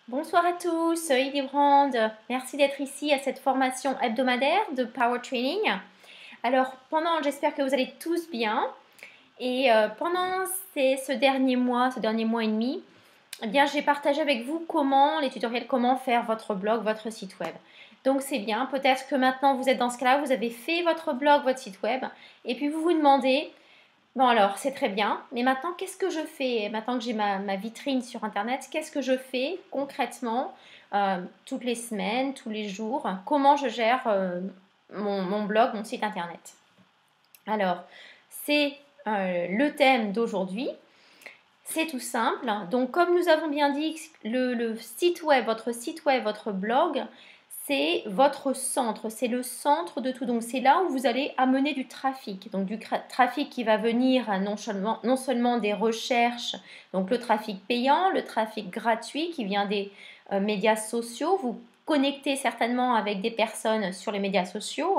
Bonsoir à tous, Lydie Brand. Merci d'être ici à cette formation hebdomadaire de Power Training. Alors, j'espère que vous allez tous bien. Et pendant ce dernier mois et demi, eh bien, j'ai partagé avec vous les tutoriels, comment faire votre blog, votre site web. Donc, c'est bien. Peut-être que maintenant, vous êtes dans ce cas-là, vous avez fait votre blog, votre site web, et puis vous vous demandez, bon alors, c'est très bien, mais maintenant, qu'est-ce que je fais? Maintenant que j'ai ma vitrine sur Internet, qu'est-ce que je fais concrètement toutes les semaines, tous les jours? Comment je gère mon blog, mon site Internet? Alors, c'est le thème d'aujourd'hui. C'est tout simple. Donc, comme nous avons bien dit, le site web, votre blog, c'est votre centre, c'est le centre de tout. Donc, c'est là où vous allez amener du trafic. Donc, du trafic qui va venir non seulement des recherches, donc le trafic payant, le trafic gratuit qui vient des médias sociaux. Vous connectez certainement avec des personnes sur les médias sociaux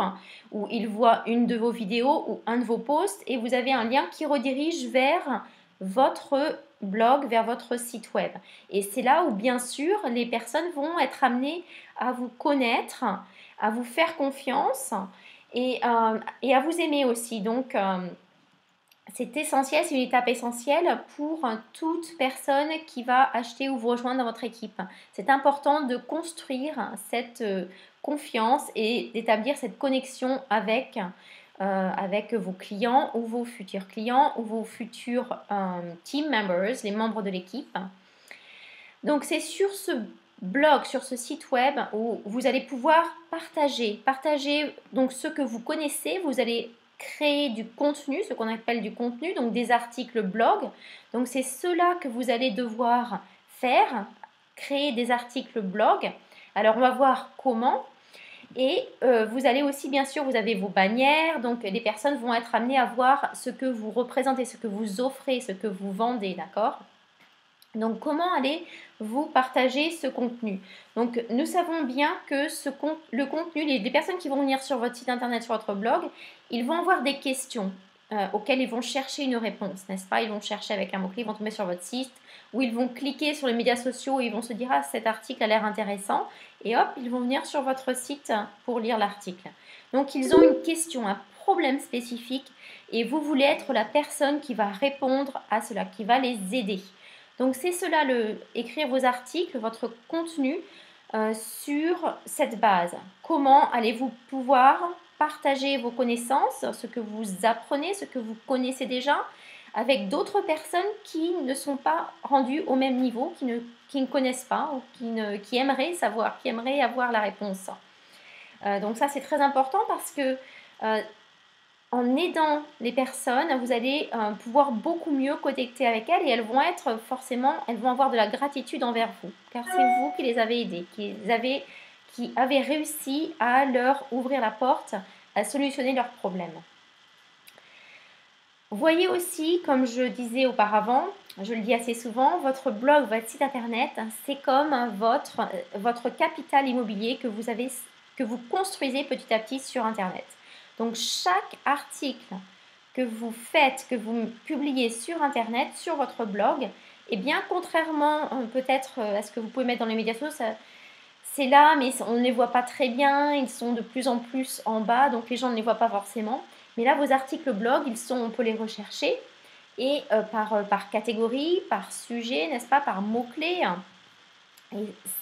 où ils voient une de vos vidéos ou un de vos posts et vous avez un lien qui redirige vers votre blog, vers votre site web. Et c'est là où, bien sûr, les personnes vont être amenées à vous connaître, à vous faire confiance et à vous aimer aussi. Donc, c'est essentiel, c'est une étape essentielle pour toute personne qui va acheter ou vous rejoindre dans votre équipe. C'est important de construire cette confiance et d'établir cette connexion avec vos clients ou vos futurs clients ou vos futurs team members, les membres de l'équipe. Donc c'est sur ce blog, sur ce site web où vous allez pouvoir partager donc ce que vous connaissez. Vous allez créer du contenu, ce qu'on appelle du contenu, donc des articles blog. Donc c'est cela que vous allez devoir faire, créer des articles blog. Alors on va voir comment. Et vous allez aussi, bien sûr, vous avez vos bannières, donc les personnes vont être amenées à voir ce que vous représentez, ce que vous offrez, ce que vous vendez, d'accord? Donc, comment allez-vous partager ce contenu? Donc, nous savons bien que le contenu, les personnes qui vont venir sur votre site internet, sur votre blog, ils vont avoir des questions auxquelles ils vont chercher une réponse, n'est-ce pas? Ils vont chercher avec un mot-clé, ils vont tomber sur votre site, ou ils vont cliquer sur les médias sociaux et ils vont se dire, ah, cet article a l'air intéressant, et hop, ils vont venir sur votre site pour lire l'article. Donc, ils ont une question, un problème spécifique, et vous voulez être la personne qui va répondre à cela, qui va les aider. Donc c'est cela, écrire vos articles, votre contenu sur cette base. Comment allez-vous pouvoir partager vos connaissances, ce que vous apprenez, ce que vous connaissez déjà, avec d'autres personnes qui ne sont pas rendues au même niveau, qui ne connaissent pas ou qui aimeraient savoir, qui aimeraient avoir la réponse. Donc ça c'est très important parce que en aidant les personnes, vous allez pouvoir beaucoup mieux connecter avec elles et elles vont avoir de la gratitude envers vous, car c'est vous qui les avez aidées, qui avez réussi à leur ouvrir la porte, à solutionner leurs problèmes. Voyez aussi, comme je disais auparavant, je le dis assez souvent, votre blog, votre site internet, c'est comme votre capital immobilier que vous construisez petit à petit sur internet. Donc chaque article que vous faites, que vous publiez sur internet, sur votre blog, eh bien contrairement peut-être à ce que vous pouvez mettre dans les médias sociaux, c'est là, mais on ne les voit pas très bien, ils sont de plus en plus en bas, donc les gens ne les voient pas forcément. Mais là, vos articles blog, on peut les rechercher et par catégorie, par sujet, n'est-ce pas, par mots-clés.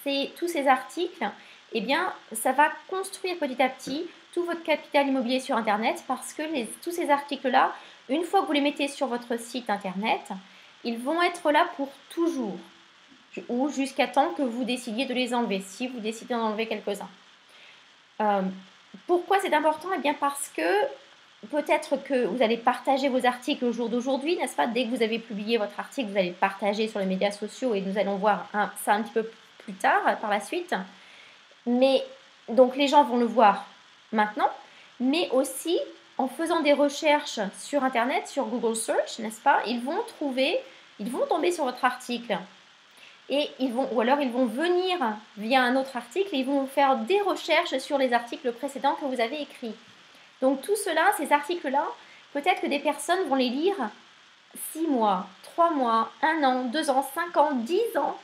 Et tous ces articles, eh bien, ça va construire petit à petit tout votre capital immobilier sur Internet parce que tous ces articles-là, une fois que vous les mettez sur votre site Internet, ils vont être là pour toujours ou jusqu'à temps que vous décidiez de les enlever, si vous décidez d'en enlever quelques-uns. Pourquoi c'est important? Eh bien parce que peut-être que vous allez partager vos articles au jour d'aujourd'hui, n'est-ce pas? Dès que vous avez publié votre article, vous allez le partager sur les médias sociaux et nous allons voir ça un petit peu plus tard, par la suite. Mais donc les gens vont le voir maintenant, mais aussi en faisant des recherches sur Internet, sur Google Search, n'est-ce pas? Ils vont tomber sur votre article. Ou alors ils vont venir via un autre article et ils vont faire des recherches sur les articles précédents que vous avez écrits. Donc tout cela, ces articles-là, peut-être que des personnes vont les lire 6 mois, 3 mois, 1 an, 2 ans, 5 ans, 10 ans,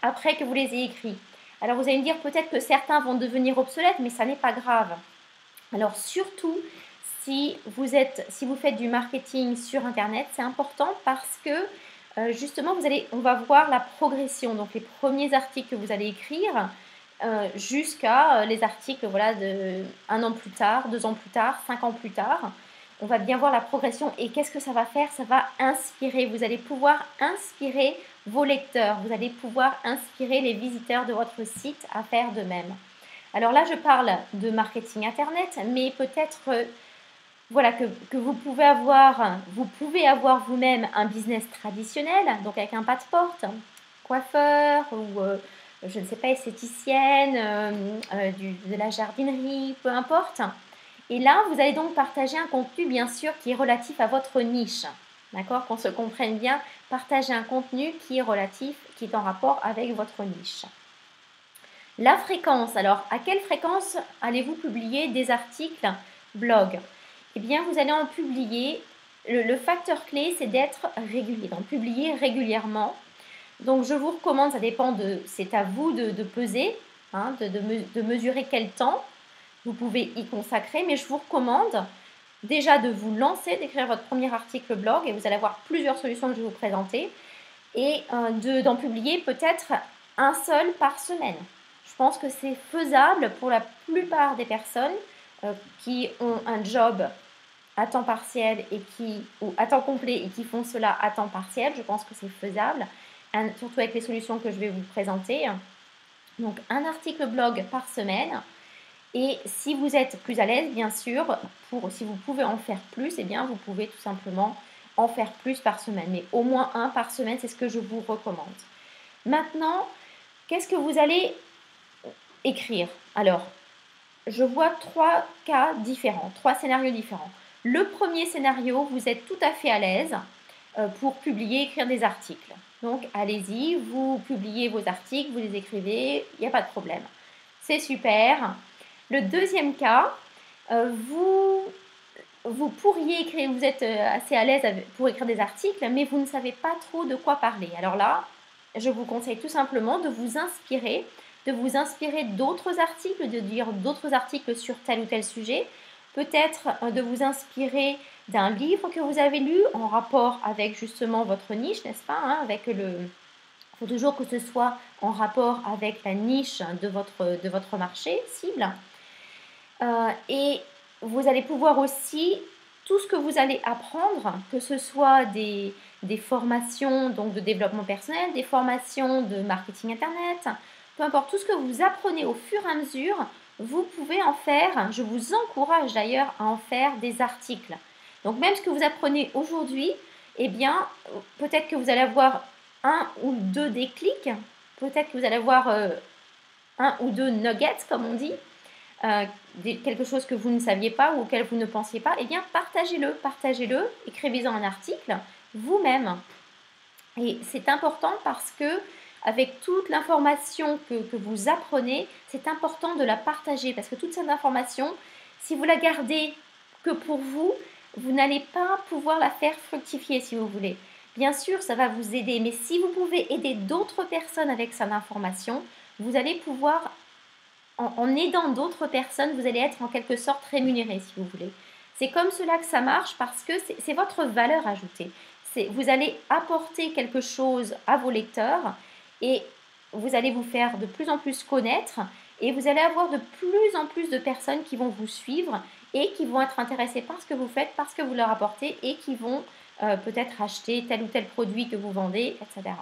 après que vous les ayez écrits. Alors vous allez me dire peut-être que certains vont devenir obsolètes, mais ça n'est pas grave. Alors surtout, si vous faites du marketing sur Internet, c'est important parce que justement, on va voir la progression. Donc les premiers articles que vous allez écrire jusqu'à les articles voilà, de 1 an plus tard, 2 ans plus tard, 5 ans plus tard. On va bien voir la progression et qu'est-ce que ça va faire? Ça va inspirer. Vous allez pouvoir inspirer vos lecteurs. Vous allez pouvoir inspirer les visiteurs de votre site à faire de même. Alors là, je parle de marketing Internet, mais peut-être voilà, que vous pouvez avoir vous-même un business traditionnel, donc avec un pas de porte, coiffeur ou je ne sais pas, esthéticienne, de la jardinerie, peu importe. Et là, vous allez donc partager un contenu, bien sûr, qui est relatif à votre niche. D'accord? Qu'on se comprenne bien, partager un contenu qui est relatif, qui est en rapport avec votre niche. La fréquence. Alors, à quelle fréquence allez-vous publier des articles blog? Eh bien, vous allez en publier. Le facteur clé, c'est d'être régulier, d'en publier régulièrement. Donc, je vous recommande, c'est à vous de peser, hein, de mesurer quel temps vous pouvez y consacrer, mais je vous recommande déjà de vous lancer, d'écrire votre premier article blog, et vous allez avoir plusieurs solutions que je vais vous présenter, et d'en publier peut-être un seul par semaine. Je pense que c'est faisable pour la plupart des personnes qui ont un job à temps partiel ou à temps complet et qui font cela à temps partiel. Je pense que c'est faisable, surtout avec les solutions que je vais vous présenter. Donc un article blog par semaine. Et si vous êtes plus à l'aise, bien sûr, si vous pouvez en faire plus, eh bien vous pouvez tout simplement en faire plus par semaine. Mais au moins un par semaine, c'est ce que je vous recommande. Maintenant, qu'est-ce que vous allez écrire? Alors, je vois 3 cas différents, 3 scénarios différents. Le premier scénario, vous êtes tout à fait à l'aise pour publier, écrire des articles. Donc, allez-y, vous publiez vos articles, vous les écrivez, il n'y a pas de problème. C'est super. Le deuxième cas, vous pourriez écrire, vous êtes assez à l'aise pour écrire des articles, mais vous ne savez pas trop de quoi parler. Alors là, je vous conseille tout simplement de vous inspirer d'autres articles, de lire d'autres articles sur tel ou tel sujet, peut-être de vous inspirer d'un livre que vous avez lu en rapport avec justement votre niche, n'est-ce pas, hein, il faut toujours que ce soit en rapport avec la niche de votre marché cible. Et vous allez pouvoir aussi, tout ce que vous allez apprendre, que ce soit des formations donc de développement personnel, des formations de marketing Internet, peu importe, tout ce que vous apprenez au fur et à mesure, vous pouvez en faire, je vous encourage d'ailleurs à en faire des articles. Donc même ce que vous apprenez aujourd'hui, eh bien, peut-être que vous allez avoir 1 ou 2 déclics, peut-être que vous allez avoir 1 ou 2 nuggets, comme on dit, quelque chose que vous ne saviez pas ou auquel vous ne pensiez pas, eh bien partagez-le, écrivez-en un article vous-même. Et c'est important parce que avec toute l'information que vous apprenez, c'est important de la partager parce que toute cette information, si vous la gardez que pour vous, vous n'allez pas pouvoir la faire fructifier si vous voulez. Bien sûr, ça va vous aider, mais si vous pouvez aider d'autres personnes avec cette information, vous allez pouvoir, en aidant d'autres personnes, vous allez être en quelque sorte rémunéré si vous voulez. C'est comme cela que ça marche parce que c'est votre valeur ajoutée. Vous allez apporter quelque chose à vos lecteurs et vous allez vous faire de plus en plus connaître et vous allez avoir de plus en plus de personnes qui vont vous suivre et qui vont être intéressées par ce que vous faites, par ce que vous leur apportez et qui vont peut-être acheter tel ou tel produit que vous vendez, etc.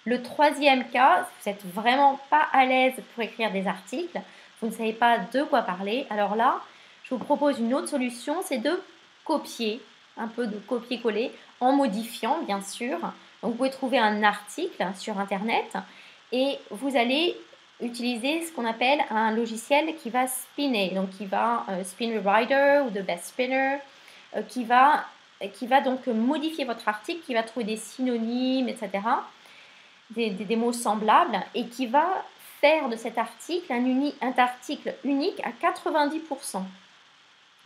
Le troisième cas, vous n'êtes vraiment pas à l'aise pour écrire des articles, vous ne savez pas de quoi parler, alors là, je vous propose une autre solution, c'est de copier, un peu de copier-coller, en modifiant bien sûr. Donc, vous pouvez trouver un article sur Internet et vous allez utiliser ce qu'on appelle un logiciel qui va spinner, donc qui va Spin Writer ou The Best Spinner, qui va donc modifier votre article, qui va trouver des synonymes, etc., des mots semblables et qui va faire de cet article un article unique à 90%.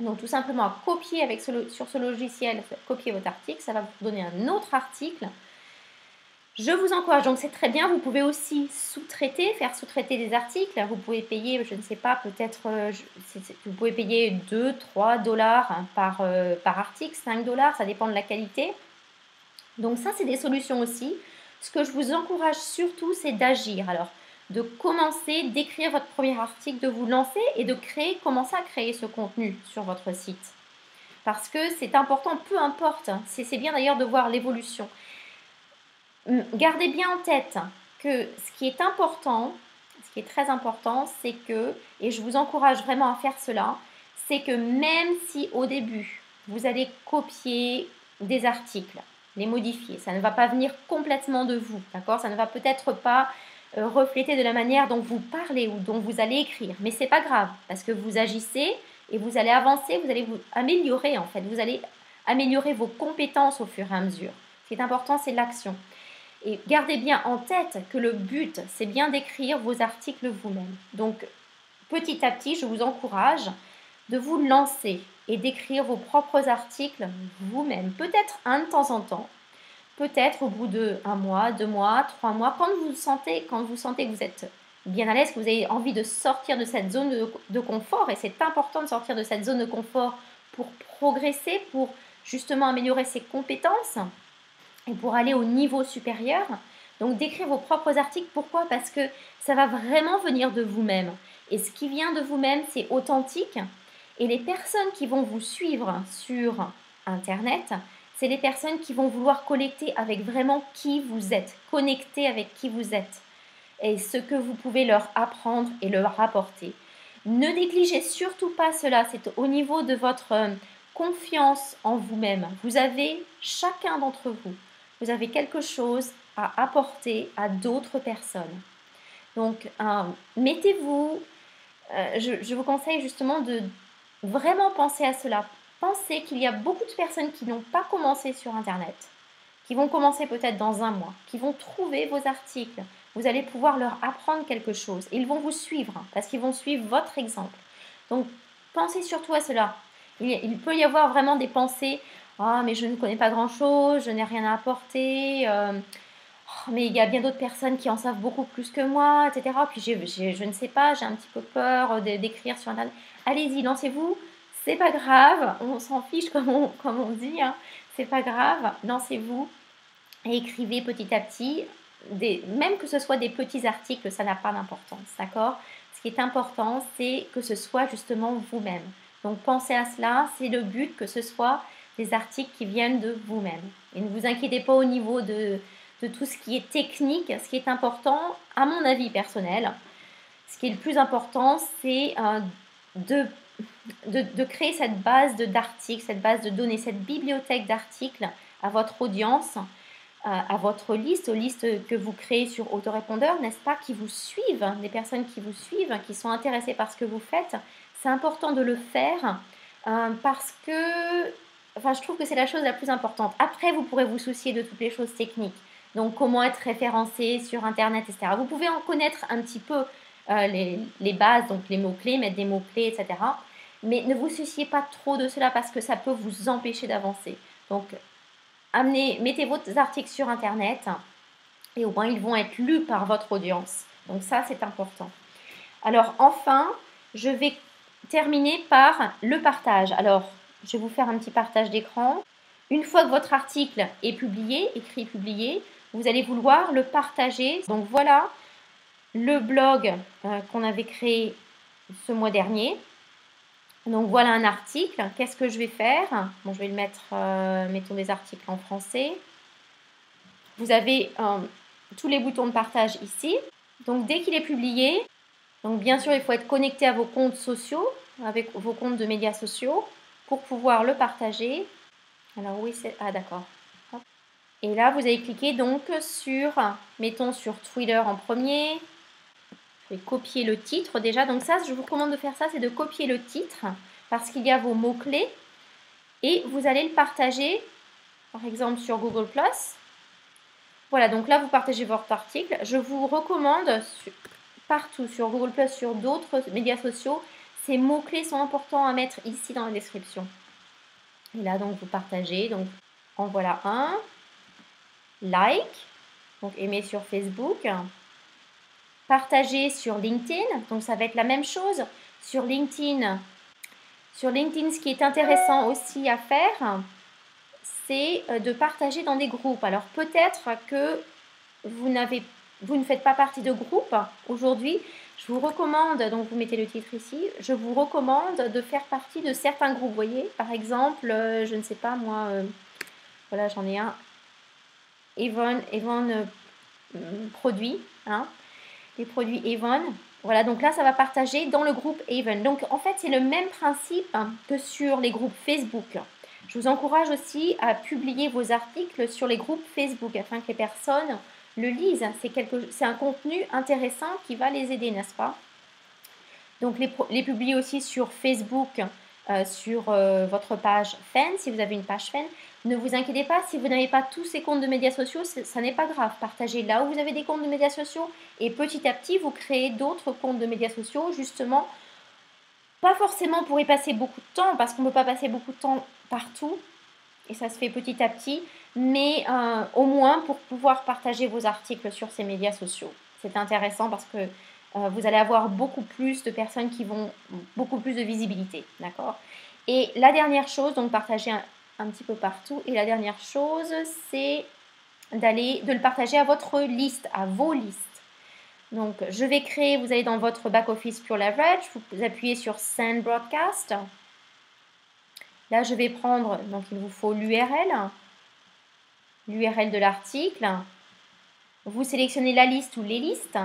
Donc tout simplement à copier sur ce logiciel, copier votre article, ça va vous donner un autre article Je vous encourage, donc c'est très bien, vous pouvez aussi sous-traiter, faire sous-traiter des articles. Vous pouvez payer, je ne sais pas, peut-être, vous pouvez payer 2-3 dollars par article, 5 dollars, ça dépend de la qualité. Donc ça, c'est des solutions aussi. Ce que je vous encourage surtout, c'est d'agir. Alors, de commencer, d'écrire votre premier article, de vous lancer et de commencer à créer ce contenu sur votre site. Parce que c'est important, peu importe, c'est bien d'ailleurs de voir l'évolution. Gardez bien en tête que ce qui est important, ce qui est très important, c'est que, et je vous encourage vraiment à faire cela, c'est que même si au début, vous allez copier des articles, les modifier, ça ne va pas venir complètement de vous, d'accord? Ça ne va peut-être pas refléter de la manière dont vous parlez ou dont vous allez écrire, mais c'est pas grave, parce que vous agissez et vous allez avancer, vous allez vous améliorer en fait, vous allez améliorer vos compétences au fur et à mesure. Ce qui est important, c'est l'action. Et gardez bien en tête que le but, c'est bien d'écrire vos articles vous-même. Donc, petit à petit, je vous encourage de vous lancer et d'écrire vos propres articles vous-même. Peut-être un de temps en temps, peut-être au bout de 1 mois, 2 mois, 3 mois, quand vous sentez que vous êtes bien à l'aise, que vous avez envie de sortir de cette zone de confort, et c'est important de sortir de cette zone de confort pour progresser, pour justement améliorer ses compétences et pour aller au niveau supérieur. Donc d'écrire vos propres articles, pourquoi? Parce que ça va vraiment venir de vous-même. Et ce qui vient de vous-même, c'est authentique. Et les personnes qui vont vous suivre sur Internet, c'est les personnes qui vont vouloir connecter avec vraiment qui vous êtes, connecter avec qui vous êtes et ce que vous pouvez leur apprendre et leur apporter. Ne négligez surtout pas cela, c'est au niveau de votre confiance en vous-même. Vous avez, chacun d'entre vous, vous avez quelque chose à apporter à d'autres personnes. Donc, mettez-vous, je vous conseille justement de vraiment penser à cela. Pensez qu'il y a beaucoup de personnes qui n'ont pas commencé sur Internet, qui vont commencer peut-être dans 1 mois, qui vont trouver vos articles. Vous allez pouvoir leur apprendre quelque chose. Ils vont vous suivre parce qu'ils vont suivre votre exemple. Donc, pensez surtout à cela. Il peut y avoir vraiment des pensées. Ah, mais je ne connais pas grand-chose, je n'ai rien à apporter. Mais il y a bien d'autres personnes qui en savent beaucoup plus que moi, etc. Puis je ne sais pas, j'ai un petit peu peur d'écrire sur Internet. Allez-y, lancez-vous. C'est pas grave, on s'en fiche comme on dit. Hein. C'est pas grave, lancez-vous et écrivez petit à petit. Même que ce soit des petits articles, ça n'a pas d'importance, d'accord? Ce qui est important, c'est que ce soit justement vous-même. Donc pensez à cela, c'est le but que ce soit des articles qui viennent de vous-même. Et ne vous inquiétez pas au niveau de tout ce qui est technique. Ce qui est important, à mon avis personnel, ce qui est le plus important, c'est de créer cette base d'articles, cette base de données, cette bibliothèque d'articles à votre audience, à votre liste, aux listes que vous créez sur autorépondeur, n'est-ce pas, qui vous suivent, des personnes qui vous suivent, qui sont intéressées par ce que vous faites. C'est important de le faire parce que, enfin, je trouve que c'est la chose la plus importante. Après, vous pourrez vous soucier de toutes les choses techniques. Donc, comment être référencé sur Internet, etc. Vous pouvez en connaître un petit peu les bases, donc les mots-clés, mettre des mots-clés, etc. Mais ne vous souciez pas trop de cela parce que ça peut vous empêcher d'avancer. Donc, mettez vos articles sur Internet et au moins ils vont être lus par votre audience. Donc ça, c'est important. Alors enfin, je vais terminer par le partage. Alors, je vais vous faire un petit partage d'écran. Une fois que votre article est publié, écrit publié, vous allez vouloir le partager. Donc voilà le blog qu'on avait créé ce mois dernier. Donc voilà un article. Qu'est-ce que je vais faire? Bon, je vais le mettre, mettons des articles en français. Vous avez tous les boutons de partage ici. Donc dès qu'il est publié, donc bien sûr il faut être connecté à vos comptes sociaux, avec vos comptes de médias sociaux, pour pouvoir le partager. Alors oui, c'est... Ah d'accord. Et là, vous allez cliquer donc sur, mettons sur Twitter en premier. Je vais copier le titre déjà. Donc ça, je vous recommande de faire ça, c'est de copier le titre parce qu'il y a vos mots-clés et vous allez le partager, par exemple sur Google+. Voilà, donc là, vous partagez votre article. Je vous recommande partout sur Google+, sur d'autres médias sociaux, ces mots-clés sont importants à mettre ici dans la description. Et là, donc, vous partagez. Donc, en voilà un. Like. donc aimer sur Facebook. Partager sur LinkedIn, donc ça va être la même chose. Sur LinkedIn, ce qui est intéressant aussi à faire, c'est de partager dans des groupes. Alors peut-être que vous ne faites pas partie de groupe aujourd'hui. Je vous recommande, donc vous mettez le titre ici, je vous recommande de faire partie de certains groupes. Vous voyez, par exemple, je ne sais pas moi, voilà, j'en ai un, Avon produits, hein, les produits Avon. Voilà, donc là, ça va partager dans le groupe Avon. Donc, en fait, c'est le même principe que sur les groupes Facebook. Je vous encourage aussi à publier vos articles sur les groupes Facebook afin que les personnes le lisent. C'est un contenu intéressant qui va les aider, n'est-ce pas? Donc, les publier aussi sur Facebook, sur votre page fan, si vous avez une page fan. Ne vous inquiétez pas, si vous n'avez pas tous ces comptes de médias sociaux, ça n'est pas grave. Partagez là où vous avez des comptes de médias sociaux et petit à petit, vous créez d'autres comptes de médias sociaux, justement, pas forcément pour y passer beaucoup de temps, parce qu'on ne peut pas passer beaucoup de temps partout, et ça se fait petit à petit, mais au moins pour pouvoir partager vos articles sur ces médias sociaux. C'est intéressant parce que vous allez avoir beaucoup plus de personnes qui vont, beaucoup plus de visibilité, d'accord? Et la dernière chose, donc partager un petit peu partout. Et la dernière chose, c'est de le partager à votre liste, à vos listes. Donc, je vais créer, vous allez dans votre back-office Pure Leverage, vous appuyez sur Send Broadcast. Là, je vais prendre, donc il vous faut l'URL de l'article. Vous sélectionnez la liste ou les listes.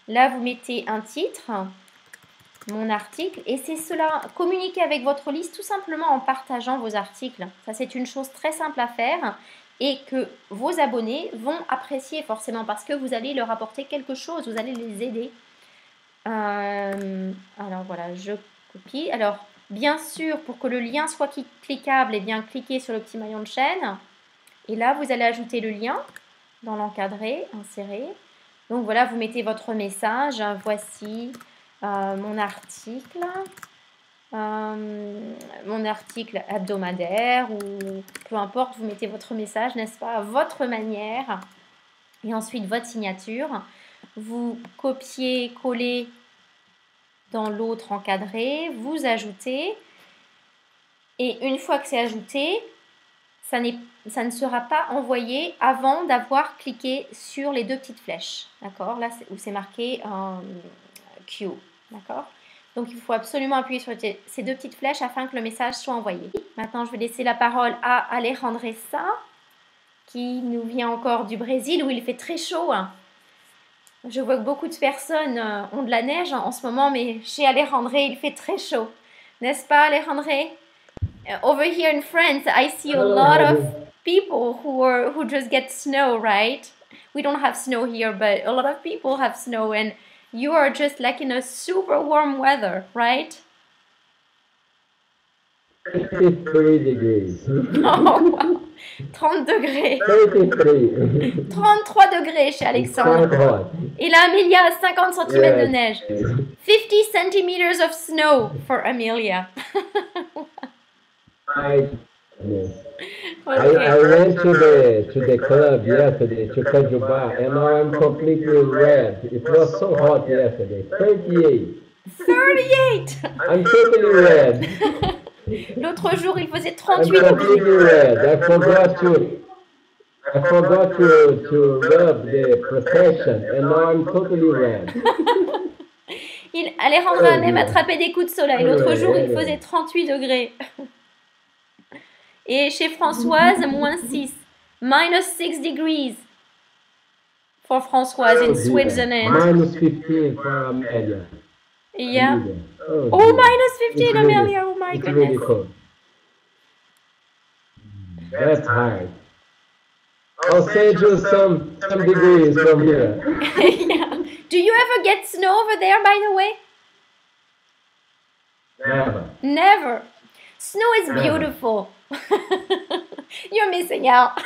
Là, vous mettez un titre, mon article, et c'est cela, communiquer avec votre liste tout simplement en partageant vos articles. Ça, c'est une chose très simple à faire et que vos abonnés vont apprécier forcément parce que vous allez leur apporter quelque chose, vous allez les aider. Alors voilà, je copie. Alors, bien sûr, pour que le lien soit cliquable, eh bien, cliquez sur le petit maillon de chaîne. Et là, vous allez ajouter le lien dans l'encadré, insérer. Donc voilà, vous mettez votre message. Voici mon article hebdomadaire ou peu importe, vous mettez votre message, n'est-ce pas, à votre manière. Et ensuite, votre signature. Vous copiez, collez dans l'autre encadré, vous ajoutez. Et une fois que c'est ajouté, ça ne sera pas envoyé avant d'avoir cliqué sur les deux petites flèches. D'accord? Là où c'est marqué Q. D'accord? Donc, il faut absolument appuyer sur ces deux petites flèches afin que le message soit envoyé. Maintenant, je vais laisser la parole à Alejandra Sa, qui nous vient encore du Brésil où il fait très chaud. Je vois que beaucoup de personnes ont de la neige en ce moment, mais chez Alejandra, il fait très chaud. N'est-ce pas, Alejandra? Over here in France, I see a lot of people who just get snow, right? We don't have snow here, but a lot of people have snow, and you are just like in a super warm weather, right? 33 degrees. Oh, wow. 30 degrés. 33. 33 degrés chez Alexandre. Et là, Amelia a 50 cm de neige. 50 centimeters of snow for Amelia. Yes. I went to the club yesterday to Cajubá, and now I'm completely red. It was so hot yesterday. 38. 38. I'm totally red. L'autre jour, il faisait I'm 38 completely degrés. red. I forgot to rub the protection, and now I'm totally red. Alejandra a même attrapé des coups de soleil. L'autre jour, il faisait 38 degrés. Et chez Françoise, moins 6. Minus 6 degrees for Françoise in Switzerland. Minus 15 for Amelia. Yeah. Oh, minus 15, Amelia. Oh, my it's goodness. really cold. That's hard. I'll send you some degrees from here. Yeah. Do you ever get snow over there, by the way? Never. Never. Snow is beautiful. You're missing out.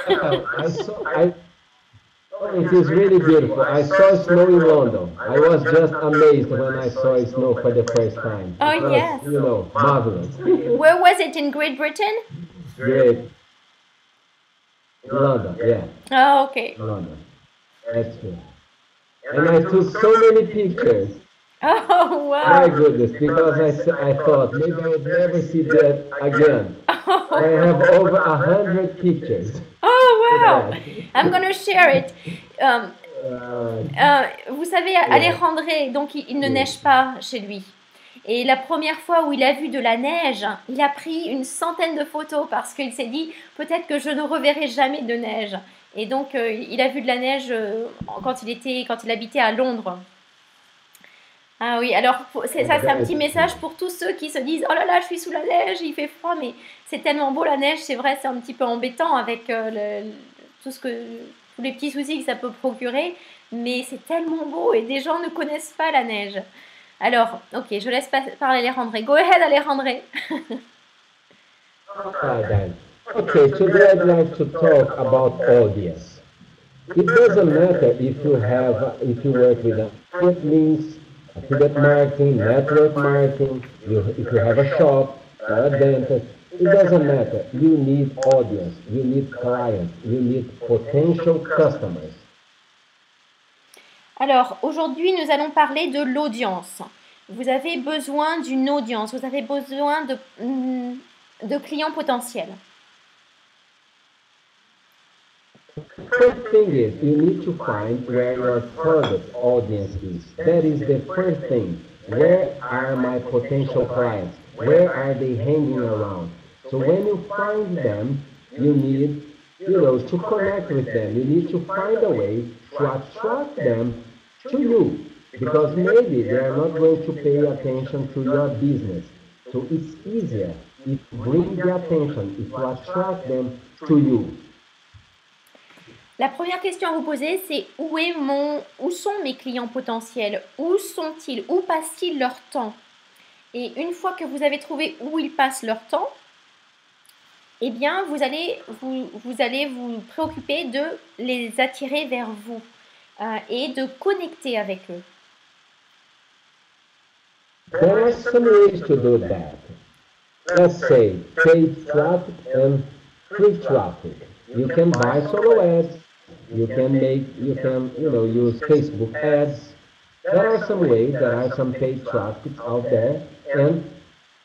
It is really beautiful. I saw snow in London. I was just amazed when I saw snow for the first time. Oh, it was, yes. You know, marvelous. Where was it? In Great Britain? Great. London, yeah. Oh, okay. London. That's true. And I took so many pictures. Oh, My wow. goodness, because I thought maybe I would never see that again. I have over 100 pictures Oh, with wow. that. I'm gonna share it. Uh, Vous savez, yeah, Alejandro, donc il ne yes. neige pas chez lui. Et la première fois où il a vu de la neige, il a pris une centaine de photos parce qu'il s'est dit peut-être que je ne reverrai jamais de neige. Et donc il a vu de la neige quand il habitait à Londres. Ah oui, alors ça c'est un petit message pour tous ceux qui se disent oh là là je suis sous la neige, il fait froid, mais c'est tellement beau la neige, c'est vrai, c'est un petit peu embêtant avec tous les petits soucis que ça peut procurer, mais c'est tellement beau et des gens ne connaissent pas la neige. Alors, ok, je laisse parler Alejandro. Go ahead Alejandro. Then. Okay, today I'd like to talk about audience. It doesn't matter if you work with affiliate links, affiliate marketing, network marketing, if you have a shop or a dentist, it doesn't matter. You need audience, you need clients, you need potential customers. Alors, aujourd'hui, nous allons parler de l'audience. Vous avez besoin d'une audience, vous avez besoin de clients potentiels. First thing is you need to find where your target audience is. That is the first thing. Where are my potential clients? Where are they hanging around? So when you find them, you need, to connect with them. You need to find a way to attract them to you because maybe they are not going to pay attention to your business. So it's easier if you bring the attention, if you attract them to you. La première question à vous poser, c'est où sont mes clients potentiels? Où sont-ils? Où passent-ils leur temps? Et une fois que vous avez trouvé où ils passent leur temps, eh bien, vous allez vous préoccuper de les attirer vers vous et de connecter avec eux. There are some ways to do that. Let's say paid traffic and free traffic. You can buy solo ads. You can use Facebook ads. There are some ways, there are some paid traffic out there, and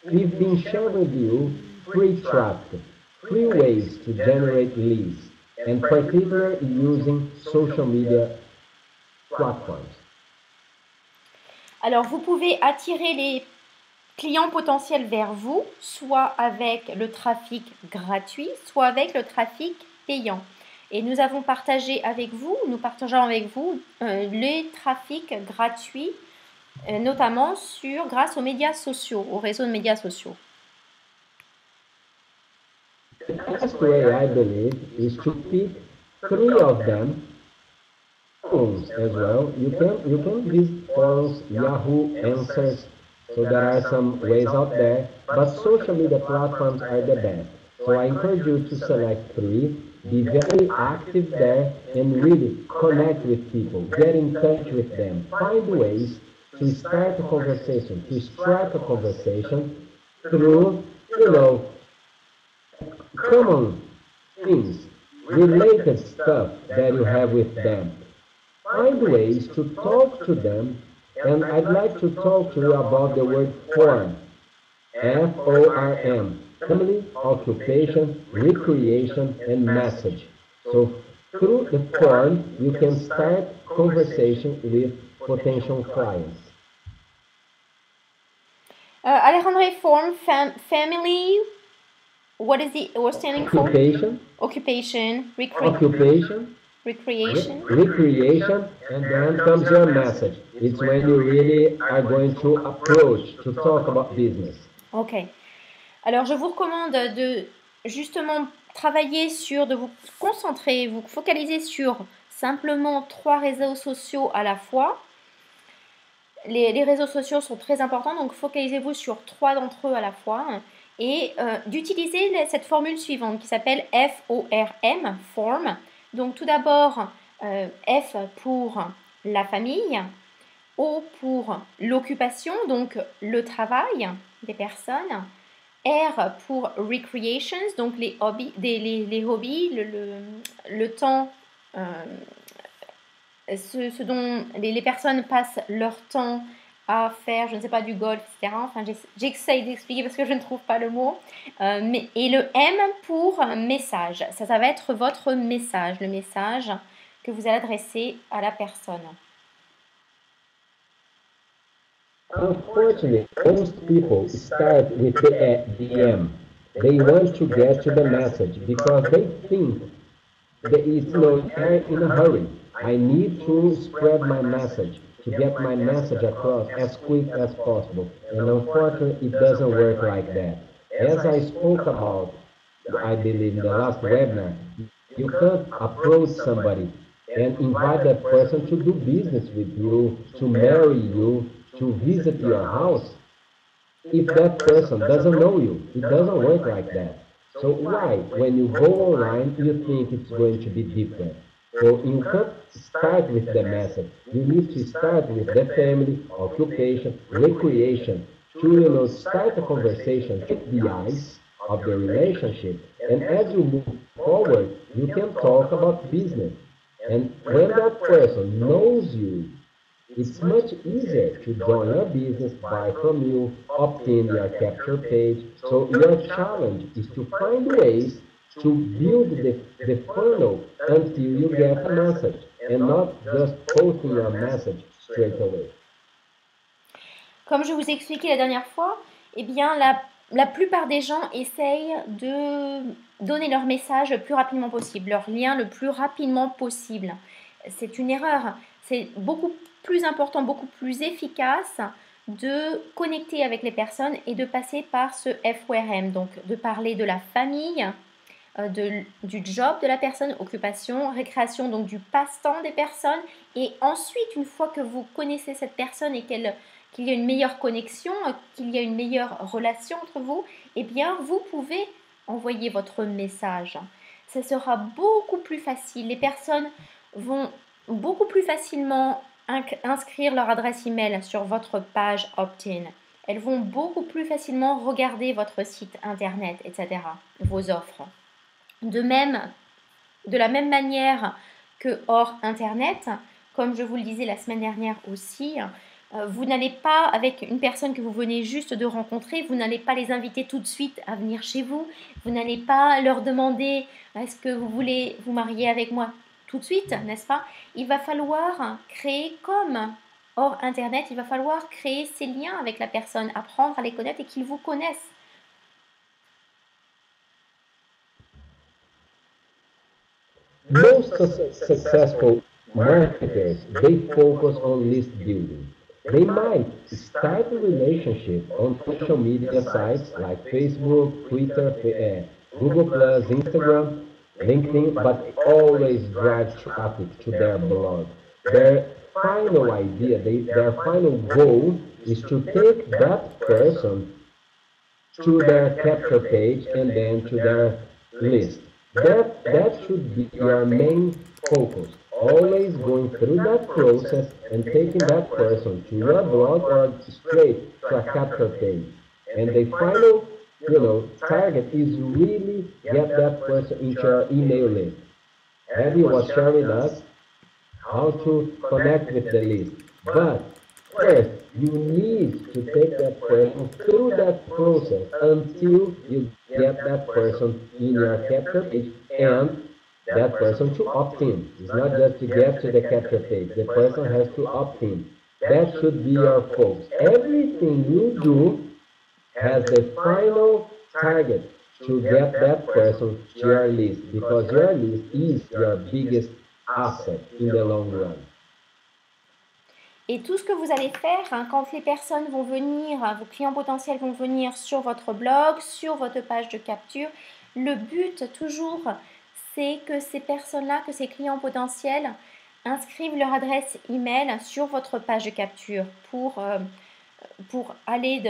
we've been sharing with you free traffic, free ways to generate leads, and particularly using social media platforms. Alors, vous pouvez attirer les clients potentiels vers vous, soit avec le trafic gratuit, soit avec le trafic payant. Et nous partageons avec vous les trafics gratuits, notamment grâce aux médias sociaux, aux réseaux de médias sociaux. The best way, I believe, is to pick 3 of them. Forums as well. You can visit forums, Yahoo Answers. So there are some ways out there, but social media platforms are the best. So I encourage you to select 3, be very active there, and really connect with people, get in touch with them, find ways to start a conversation, to strike a conversation through, common things, related stuff that you have with them. Find ways to talk to them, and I'd like to talk to you about the word form, F-O-R-M, family, occupation, recreation, and message. So through the form, you can start conversation with potential clients. Alejandro, form, family, what is the standing for? Occupation, recreation. Recreation, and then comes your message. It's when you really are going to approach, to talk about business. Ok. Alors, je vous recommande de justement de vous concentrer, vous focaliser sur simplement 3 réseaux sociaux à la fois. Les réseaux sociaux sont très importants, donc focalisez-vous sur 3 d'entre eux à la fois et d'utiliser cette formule suivante qui s'appelle FORM, form. Donc tout d'abord, F pour la famille, O pour l'occupation, donc le travail des personnes, R pour recreations, donc les hobbies, le temps ce dont les personnes passent leur temps à faire, je ne sais pas, du golf, etc. Enfin, j'essaye d'expliquer parce que je ne trouve pas le mot. Et le M pour message. Ça va être votre message, le message que vous allez adresser à la personne. Unfortunately, most people start with the M. They want to get to the message because they think that it's, they're in a hurry. I need to spread my message, to get my message across as quick as possible. And unfortunately, it doesn't work like that. As I spoke about, I believe in the last webinar, you can't approach somebody and invite that person to do business with you, to marry you, to visit your house, if that person doesn't know you. It doesn't work like that. So why, when you go online, you think it's going to be different? So you can't start with the message. You need to start with the family, occupation, recreation, to start a conversation, take the ice of the relationship, and as you move forward, you can talk about business. And when that person knows you, it's much easier to join your business, buy from you, obtain your capture page. So your challenge is to find ways to build the funnel until you get a message and not just posting your message straight away. Comme je vous ai expliqué la dernière fois, eh bien la plupart des gens essayent de donner leur message le plus rapidement possible, leur lien le plus rapidement possible. C'est une erreur. C'est beaucoup plus important, beaucoup plus efficace de connecter avec les personnes et de passer par ce FORM, donc de parler de la famille, du job de la personne, occupation, récréation, donc du passe-temps des personnes. Et ensuite, une fois que vous connaissez cette personne et qu'il y a une meilleure connexion, qu'il y a une meilleure relation entre vous, eh bien, vous pouvez envoyer votre message. Ce sera beaucoup plus facile. Les personnes vont beaucoup plus facilement inscrire leur adresse email sur votre page opt-in. Elles vont beaucoup plus facilement regarder votre site internet, etc., vos offres. De la même manière que hors internet, comme je vous le disais la semaine dernière aussi, vous n'allez pas, avec une personne que vous venez juste de rencontrer, vous n'allez pas les inviter tout de suite à venir chez vous. Vous n'allez pas leur demander est-ce que vous voulez vous marier avec moi tout de suite, n'est-ce pas? Il va falloir créer comme hors internet, il va falloir créer ces liens avec la personne, apprendre à les connaître et qu'ils vous connaissent. Most successful marketers, they focus on list building. They might start a relationship on social media sites like Facebook, Twitter, Google+, Instagram, LinkedIn, but always drive traffic to their blog. Their final idea, their final goal is to take that person to their capture page and then to their list. That should be your main focus. Always going through that process and taking that person to your blog or straight to a capture page. And the final, target is really get that person into your email list. Abby was sharing with us how to connect with the list. But first, you need to take that person through that process until you get that person in your capture page and that person to opt in. It's not just to get to the capture page. The person has to opt in. That should be your focus. Everything you do has the final target to get that person to your list because your list is your biggest asset in the long run. Et tout ce que vous allez faire quand les personnes vont venir, vos clients potentiels vont venir sur votre blog, sur votre page de capture, le but toujours, c'est que ces personnes-là, que ces clients potentiels inscrivent leur adresse email sur votre page de capture pour aller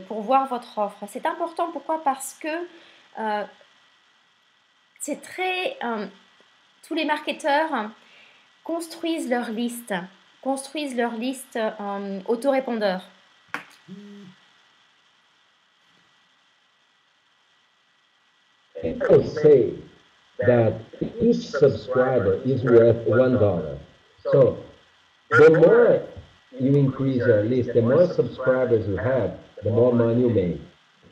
pour voir votre offre. C'est important, pourquoi? Parce que c'est tous les marketeurs construisent leur liste autorépondeur. People say that each subscriber is worth $1. So the more you increase your list, the more subscribers you have, the more money you make.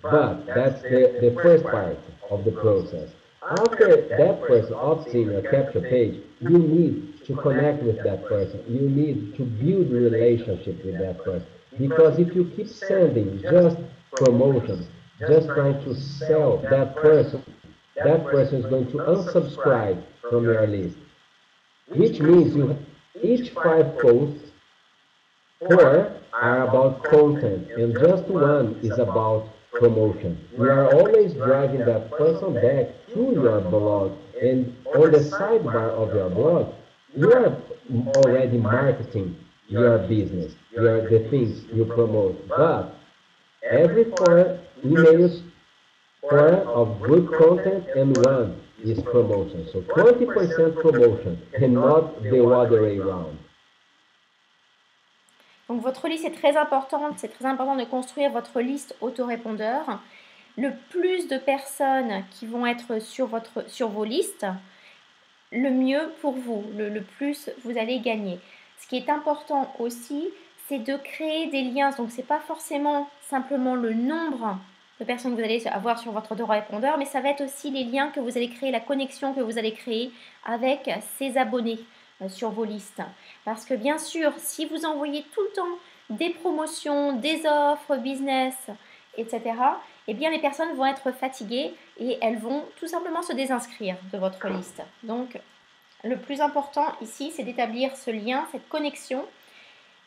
But that's the first part of the process. After that person opts in your capture page, you need to connect with that person. You need to build a relationship with that person. Because if you keep sending just promotions, just trying to sell that person is going to unsubscribe from your list. Which means you each 5 posts, 4 are about content and just 1 is about promotion. You are always driving that person back to your blog, and on the sidebar of your blog, you are already marketing your business, the things you promote. But every 4 emails, 4 of good content and 1 is promotion. So 20% promotion and not the other way around. Donc votre liste est très importante, c'est très important de construire votre liste autorépondeur. Le plus de personnes qui vont être sur vos listes, le mieux pour vous, le plus vous allez gagner. Ce qui est important aussi, c'est de créer des liens. Donc ce n'est pas forcément simplement le nombre de personnes que vous allez avoir sur votre autorépondeur, mais ça va être aussi les liens que vous allez créer, la connexion que vous allez créer avec ces abonnés sur vos listes. Parce que bien sûr, si vous envoyez tout le temps des promotions, des offres, business, etc., eh bien les personnes vont être fatiguées et elles vont tout simplement se désinscrire de votre liste. Donc, le plus important ici, c'est d'établir ce lien, cette connexion.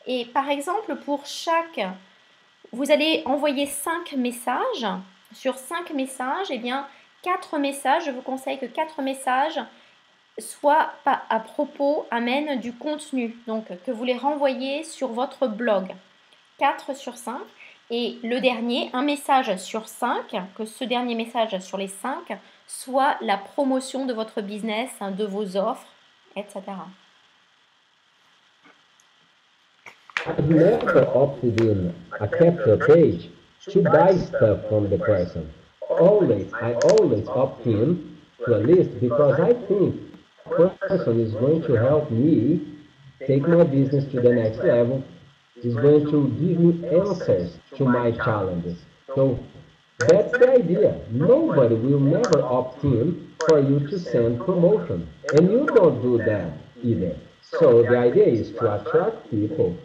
Et par exemple, pour chaque... Vous allez envoyer 5 messages. Sur 5 messages, eh bien, 4 messages, je vous conseille que 4 messages soient à propos, amènent du contenu. Donc, que vous les renvoyez sur votre blog. 4 sur 5. Et le dernier, un message sur 5, que ce dernier message sur les 5 soit la promotion de votre business, de vos offres, etc. I've never opted in a capture page to buy stuff from the person. I always opt in to a list because I think the person is going to help me take my business to the next level, is going to give me answers to my challenges. So that's the idea. Nobody will never opt in for you to send promotion. And you don't do that either. So the idea is to attract people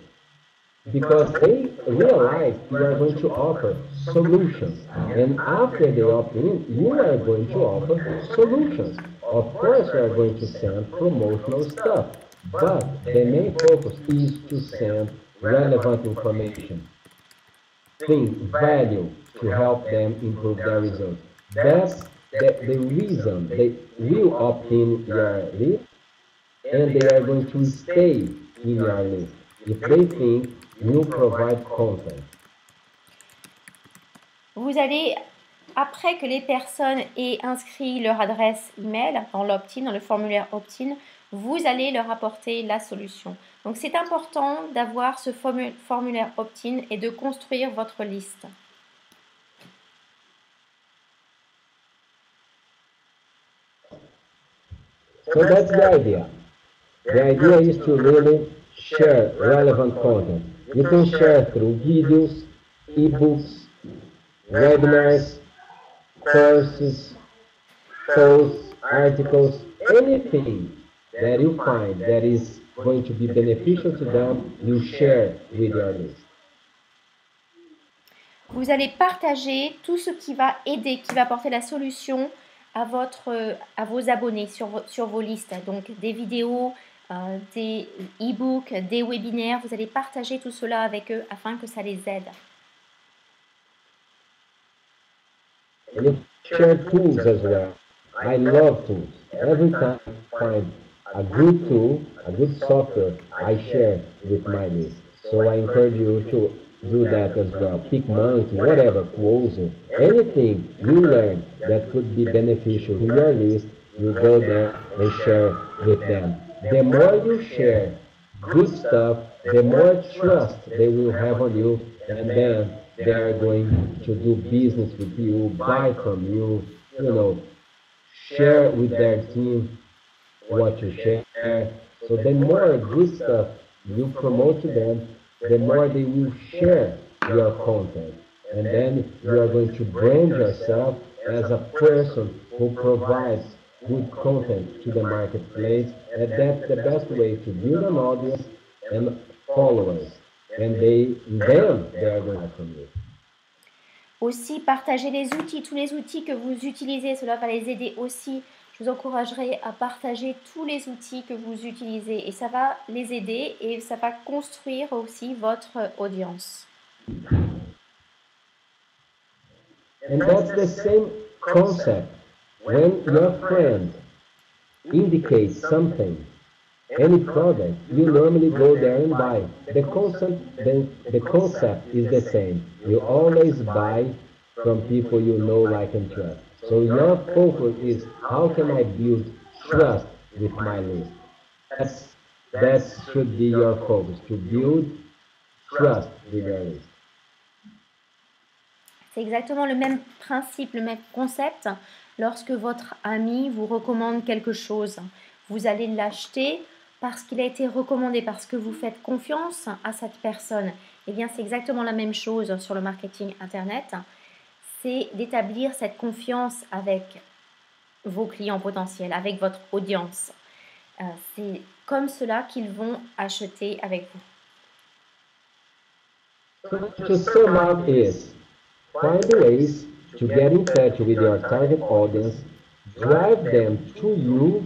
because they realize you are going to offer solutions. And after they opt in, you are going to offer solutions. Of course, you are going to send promotional stuff, but the main focus is to send relevant information, things, value to help them improve their results. That's the reason they will opt in your list, and they are going to stay in your list if they think you provide content. Vous allez, après que les personnes aient inscrit leur adresse email dans l'opt-in, dans le formulaire opt-in, vous allez leur apporter la solution. Donc c'est important d'avoir ce formulaire opt-in et de construire votre liste. So that's the idea. The idea is to really share relevant content. You can share through videos, ebooks, webinars, courses, posts, articles, anything that you find that is going to be beneficial to them, you share with your list. Vous allez partager tout ce qui va aider, qui va apporter la solution à vos abonnés sur vos listes. Donc des vidéos, des e-books, des webinaires. Vous allez partager tout cela avec eux afin que ça les aide. And you share tools as well. I love tools. Every time I find a good tool, a good software, I share with my list. So I encourage you to do that as well. PicMonkey, whatever, Quozo, anything you learn that could be beneficial to your list, you go there and share with them. The more you share good stuff, the more trust they will have on you, and then they are going to do business with you, buy from you, share with their team what you share. So So the more good stuff you promote to them, the more they will share your content. And then you are going to brand yourself as a person who provides good content to the marketplace. And that's the best way to build an audience and followers. And then they are going to from you. Aussi, partagez les outils, tous les outils que vous utilisez, cela va les aider aussi. Je vous encouragerai à partager tous les outils que vous utilisez et ça va les aider et ça va construire aussi votre audience. And that's the same concept. When your friend indicates something, any product, you normally go there and buy. The concept is the same. You always buy from people you know, like, and trust. So your focus is how can I build trust with my list? That should be your focus, to build trust with your list. C'est exactement le même principe, le même concept. Lorsque votre ami vous recommande quelque chose, vous allez l'acheter parce qu'il a été recommandé, parce que vous faites confiance à cette personne. Eh bien, c'est exactement la même chose sur le marketing Internet. C'est d'établir cette confiance avec vos clients potentiels, avec votre audience. C'est comme cela qu'ils vont acheter avec vous. To sum up is, find ways to get in touch with your target audience, drive them to you,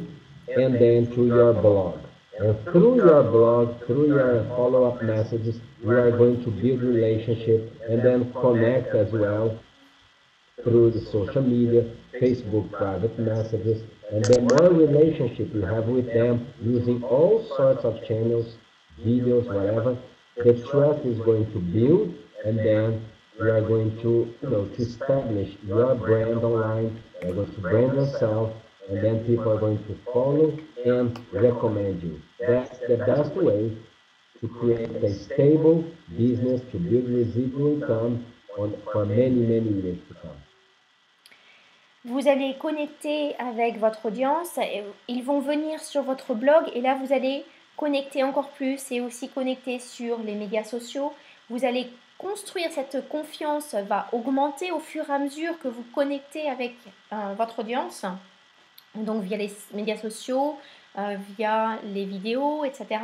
and then to your blog. And through your blog, through your follow-up messages, you are going to build relationship and then connect as well through the social media, Facebook private messages, and the more relationship you have with them using all sorts of channels, videos, whatever, the trust is going to build, and then you are going to, to establish your brand online. You're going to brand yourself, and then people are going to follow and recommend you. That's the best way to create a stable business, to build residual income for many, many years to come. Vous allez connecter avec votre audience, et ils vont venir sur votre blog et là vous allez connecter encore plus et aussi connecter sur les médias sociaux. Vous allez construire cette confiance, va augmenter au fur et à mesure que vous connectez avec votre audience, donc via les médias sociaux, via les vidéos, etc.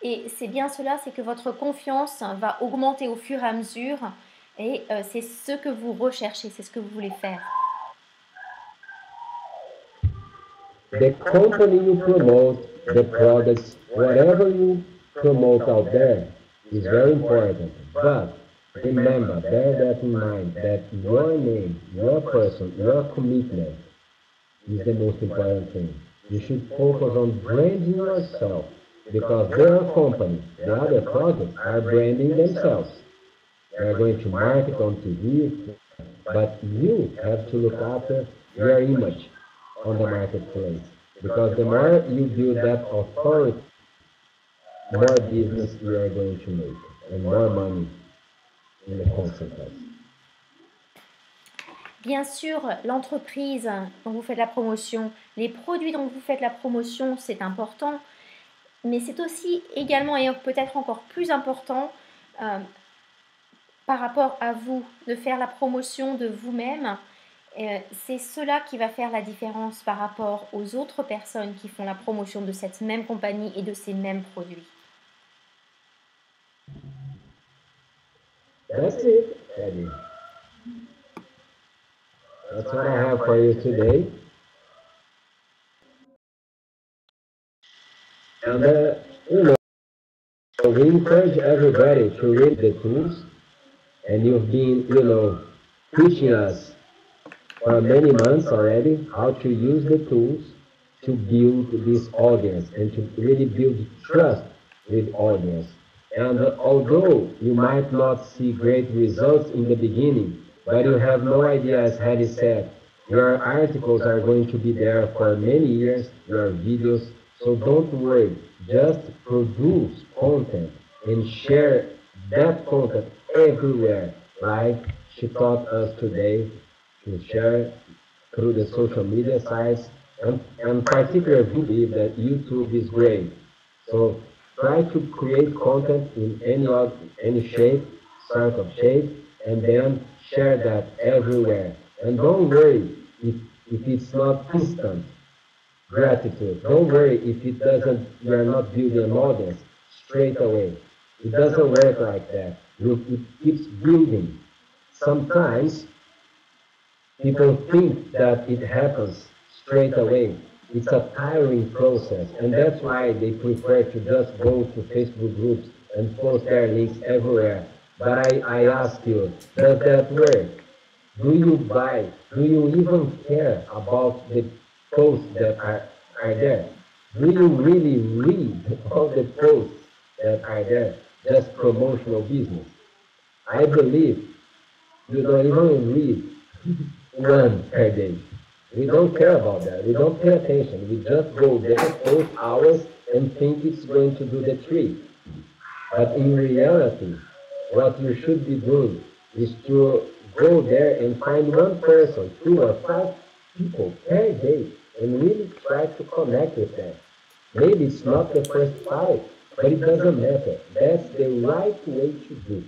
Et c'est bien cela, c'est que votre confiance va augmenter au fur et à mesure et c'est ce que vous recherchez, c'est ce que vous voulez faire. The company you promote, the products, whatever you promote out there is very important. But remember, bear that in mind, that your name, your person, your commitment is the most important thing. You should focus on branding yourself because their company, the other products, are branding themselves. They are going to market on TV, but you have to look after your image on the marketplace, because the more you build that authority, more business you are going to make and more money in the consequence. Bien sûr, l'entreprise dont vous faites la promotion, les produits dont vous faites la promotion, c'est important, mais c'est aussi également et peut-être encore plus important par rapport à vous, de faire la promotion de vous-même. C'est cela qui va faire la différence par rapport aux autres personnes qui font la promotion de cette même compagnie et de ces mêmes produits. That's it, Eddie. That's what I have for you today. And, we encourage everybody to read the tools, and you've been, teaching us for many months already how to use the tools to build this audience and to really build trust with audience. And although you might not see great results in the beginning, but you have no idea, as Hedy said, your articles are going to be there for many years, your videos, so don't worry, just produce content and share that content everywhere, like she taught us today, to share through the social media sites, and particularly believe that YouTube is great. So try to create content in any shape, sort of shape, and then share that everywhere. And don't worry if it's not instant gratitude. Don't worry if it doesn't, you're not building an audience straight away. It doesn't work like that. It keeps building. Sometimes people think that it happens straight away. It's a tiring process, and that's why they prefer to just go to Facebook groups and post their links everywhere. But I ask you, does that work? Do you buy? Do you even care about the posts that are there? Do you really read all the posts that are there? Just promotional business. I believe you don't even read one per day. We don't care about that. We don't pay attention. We just go there, post hours, and think it's going to do the trick. But in reality, what you should be doing is to go there and find one person, 2 or 5 people per day, and really try to connect with them. Maybe it's not the first 5, but it doesn't matter. That's the right way to do.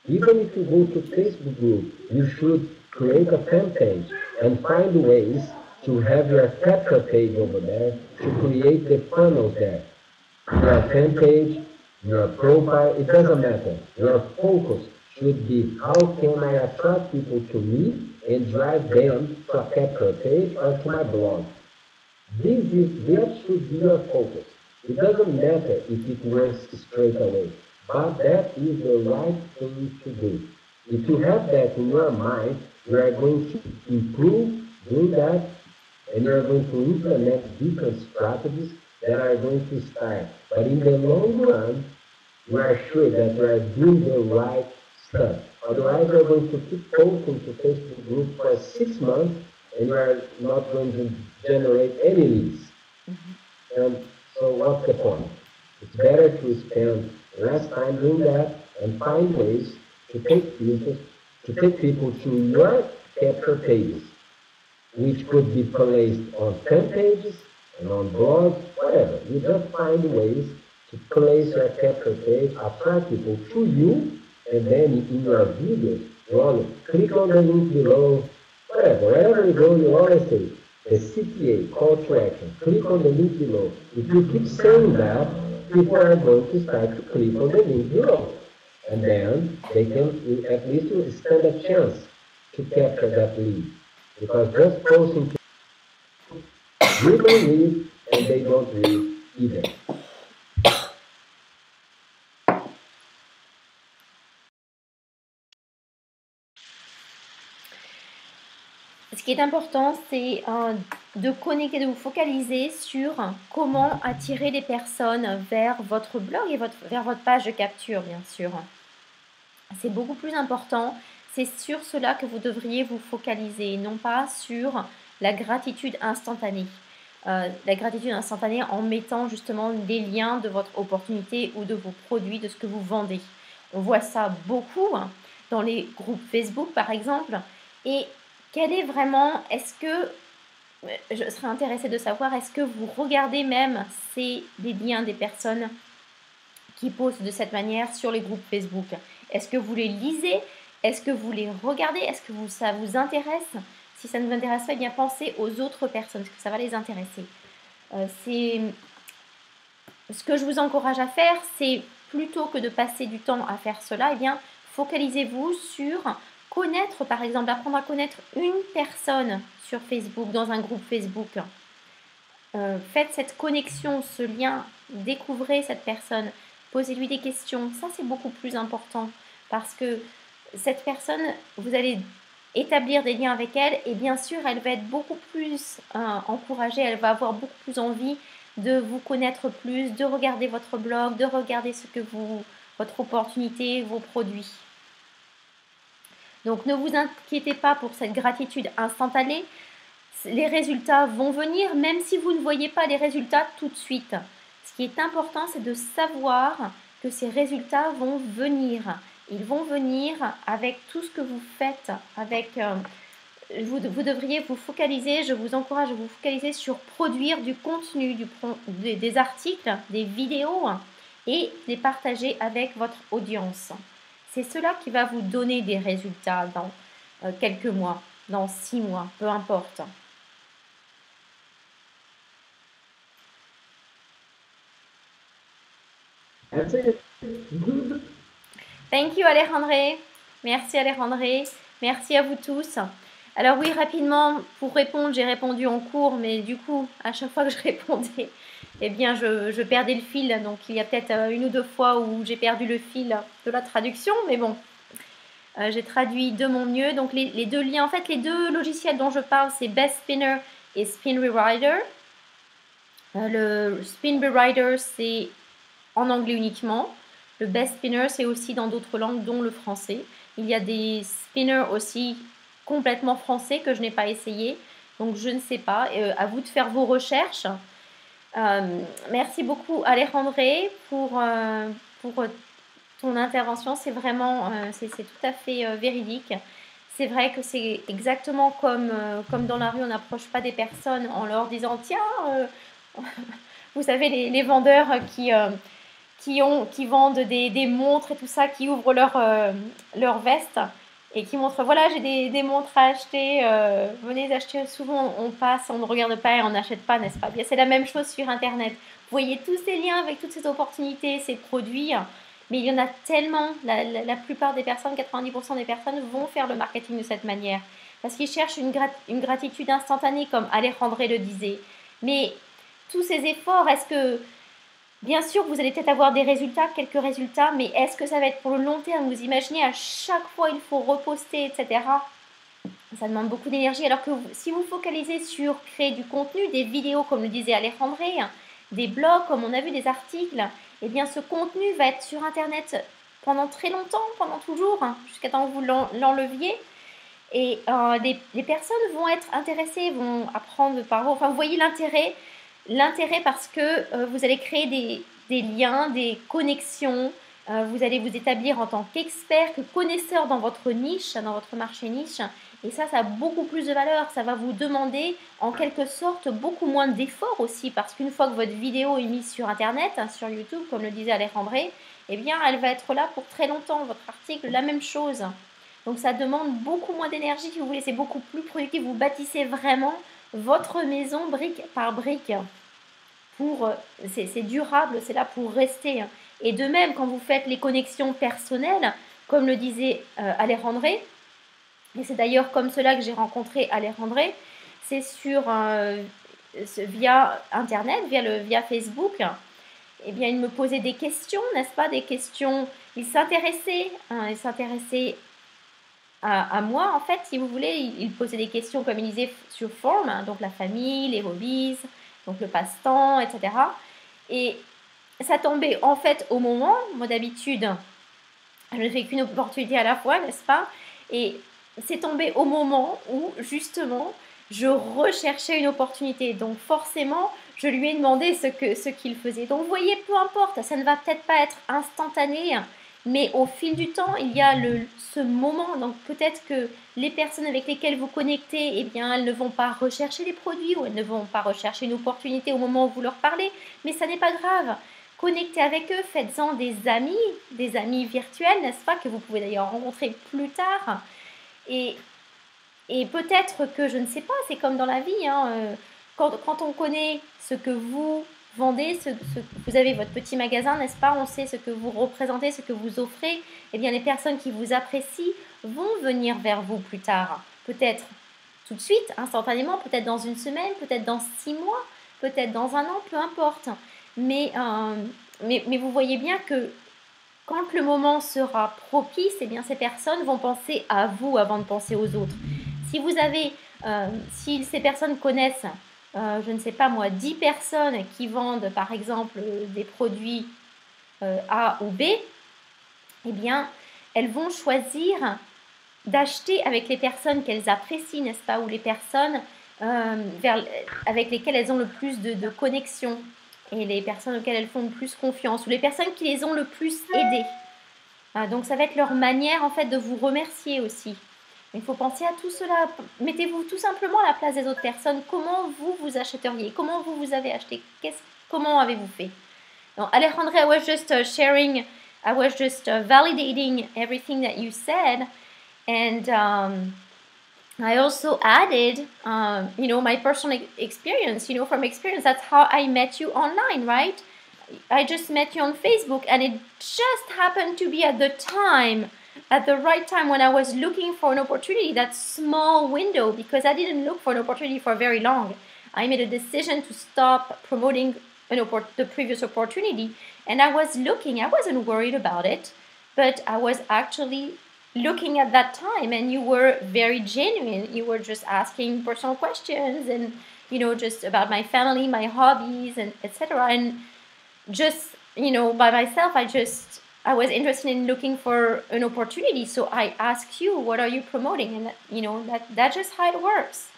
Even if you go to Facebook group, you should create a fan page and find ways to have your capture page over there to create the funnels there. Your fan page, your profile, it doesn't matter. Your focus should be how can I attract people to me and drive them to a capture page or to my blog. That should be your focus. It doesn't matter if it works straight away, but that is the right thing to do. If you have that in your mind, you are going to improve doing that, and you are going to implement different strategies that are going to start. But in the long run, you are sure that you are doing the right stuff. Otherwise, you are going to keep posting to Facebook group for 6 months, and you are not going to generate any leads. And so what's the point? It's better to spend less time doing that and find ways to take people to your capture pages, which could be placed on fan pages and on blogs, whatever. You just find ways to place your capture page, attract people to you, and then in your videos, you always click on the link below, wherever you go, you always say, the CTA, call to action, click on the link below. If you keep saying that, people are going to start to click on the link below. And then they can at least stand a chance to capture that lead. Because just posting, you don't read and they don't read either. Ce qui est important, c'est de connecter, de vous focaliser sur comment attirer les personnes vers votre blog et vers votre page de capture, bien sûr. C'est beaucoup plus important. C'est sur cela que vous devriez vous focaliser, non pas sur la gratitude instantanée. La gratitude instantanée en mettant justement des liens de votre opportunité ou de vos produits, de ce que vous vendez. On voit ça beaucoup dans les groupes Facebook, par exemple. Et quel est vraiment, est-ce que, je serais intéressée de savoir, est-ce que vous regardez même des liens des personnes qui postent de cette manière sur les groupes Facebook? Est-ce que vous les lisez? Est-ce que vous les regardez? Est-ce que ça vous intéresse? Si ça ne vous intéresse pas, eh bien pensez aux autres personnes, parce que ça va les intéresser. Ce que je vous encourage à faire, c'est plutôt que de passer du temps à faire cela, eh bien focalisez-vous sur connaître, par exemple, apprendre à connaître une personne sur Facebook, dans un groupe Facebook. Faites cette connexion, ce lien, découvrez cette personne, posez-lui des questions. Ça, c'est beaucoup plus important parce que cette personne, vous allez établir des liens avec elle et bien sûr, elle va être beaucoup plus encouragée, elle va avoir beaucoup plus envie de vous connaître plus, de regarder votre blog, de regarder votre opportunité, vos produits. Donc, ne vous inquiétez pas pour cette gratitude instantanée. Les résultats vont venir, même si vous ne voyez pas les résultats tout de suite. Ce qui est important, c'est de savoir que ces résultats vont venir. Ils vont venir avec tout ce que vous faites, avec vous devriez vous focaliser, je vous encourage à vous focaliser sur produire du contenu, des articles, des vidéos et les partager avec votre audience. C'est cela qui va vous donner des résultats dans quelques mois, dans 6 mois, peu importe. That's it. Thank you Alejandré. Merci Alejandré. Merci à vous tous. Alors oui, rapidement, pour répondre, j'ai répondu en cours, mais du coup, à chaque fois que je répondais, eh bien, je perdais le fil. Donc, il y a peut-être une ou deux fois où j'ai perdu le fil de la traduction, mais bon, j'ai traduit de mon mieux. Donc, les deux liens, en fait, les deux logiciels dont je parle, c'est Best Spinner et Spin Rewriter. Le Spin Rewriter, c'est en anglais uniquement. Le Best Spinner, c'est aussi dans d'autres langues, dont le français. Il y a des spinners aussi complètement français que je n'ai pas essayé. Donc, je ne sais pas. À vous de faire vos recherches. Merci beaucoup, Alejandré, pour ton intervention. C'est vraiment, c'est tout à fait véridique. C'est vrai que c'est exactement comme dans la rue, on n'approche pas des personnes en leur disant « Tiens, vous savez, les vendeurs qui vendent des montres et tout ça, qui ouvrent leur veste et qui montrent, voilà, j'ai des montres à acheter, venez acheter. Souvent on passe, on ne regarde pas et on n'achète pas, n'est-ce pas? Bien, c'est la même chose sur Internet. Vous voyez tous ces liens avec toutes ces opportunités, ces produits, mais il y en a tellement, la plupart des personnes, 90% des personnes vont faire le marketing de cette manière, parce qu'ils cherchent une gratitude instantanée, comme Alejandré le disait. Mais tous ces efforts, est-ce que bien sûr, vous allez peut-être avoir des résultats, quelques résultats, mais est-ce que ça va être pour le long terme? Vous imaginez, à chaque fois, il faut reposter, etc. Ça demande beaucoup d'énergie. Alors que si vous focalisez sur créer du contenu, des vidéos, comme le disait Alejandré, des blogs, comme on a vu, des articles, eh bien, ce contenu va être sur Internet pendant très longtemps, pendant toujours, jusqu'à temps que vous l'enleviez. Et les personnes vont être intéressées, vont apprendre par vous. Enfin, vous voyez l'intérêt parce que vous allez créer des liens, des connexions. Vous allez vous établir en tant qu'expert, que connaisseur dans votre niche, dans votre marché niche. Et ça a beaucoup plus de valeur. Ça va vous demander en quelque sorte beaucoup moins d'efforts aussi, parce qu'une fois que votre vidéo est mise sur Internet, sur YouTube, comme le disait Alejandré, eh bien, elle va être là pour très longtemps. Votre article, la même chose. Donc, ça demande beaucoup moins d'énergie, si vous voulez. C'est beaucoup plus productif. Vous bâtissez vraiment votre maison brique par brique. C'est durable, c'est là pour rester. Et de même, quand vous faites les connexions personnelles, comme le disait Alejandré, et c'est d'ailleurs comme cela que j'ai rencontré Alejandré, c'est via Internet, via Facebook. Eh bien, il me posait des questions, n'est-ce pas? Des questions, il s'intéressait à moi, en fait, si vous voulez. Il posait des questions, comme il disait, sur forme, donc la famille, les hobbies, donc le passe-temps, etc. Et ça tombait en fait au moment, moi d'habitude, je ne fais qu'une opportunité à la fois, n'est-ce pas? Et c'est tombé au moment où, justement, je recherchais une opportunité. Donc forcément, je lui ai demandé ce qu'il faisait. Donc vous voyez, peu importe, ça ne va peut-être pas être instantané, mais au fil du temps, il y a ce moment. Donc peut-être que les personnes avec lesquelles vous connectez, eh bien, elles ne vont pas rechercher les produits ou elles ne vont pas rechercher une opportunité au moment où vous leur parlez. Mais ça n'est pas grave. Connectez avec eux, faites-en des amis virtuels, n'est-ce pas, que vous pouvez d'ailleurs rencontrer plus tard. Et peut-être que, je ne sais pas, c'est comme dans la vie, quand on connaît ce que vous vendez, vous avez votre petit magasin, n'est-ce pas, on sait ce que vous représentez, ce que vous offrez, eh bien les personnes qui vous apprécient vont venir vers vous plus tard. Peut-être tout de suite, instantanément, peut-être dans une semaine, peut-être dans 6 mois, peut-être dans un an, peu importe. Mais vous voyez bien que quand le moment sera propice, eh bien ces personnes vont penser à vous avant de penser aux autres. Si ces personnes connaissent, je ne sais pas moi, 10 personnes qui vendent par exemple des produits A ou B, eh bien elles vont choisir d'acheter avec les personnes qu'elles apprécient, n'est-ce pas, ou les personnes avec lesquelles elles ont le plus de connexion, et les personnes auxquelles elles font le plus confiance, ou les personnes qui les ont le plus aidées. Donc ça va être leur manière en fait de vous remercier aussi. Il faut penser à tout cela. Mettez-vous tout simplement à la place des autres personnes. Comment vous vous achèteriez? Comment vous avez acheté? Comment avez-vous fait? Donc, Alejandra, I was just sharing, I was just validating everything that you said. And I also added, my personal experience, from experience, that's how I met you online, right? I just met you on Facebook, and it just happened to be at the right time when I was looking for an opportunity, that small window, because I didn't look for an opportunity for very long. I made a decision to stop promoting the previous opportunity, and I was looking. I wasn't worried about it, but I was actually looking at that time, and you were very genuine. You were just asking personal questions, and just about my family, my hobbies, and etc. And just by myself, I was interested in looking for an opportunity, so I asked you, what are you promoting? And that's just how it works.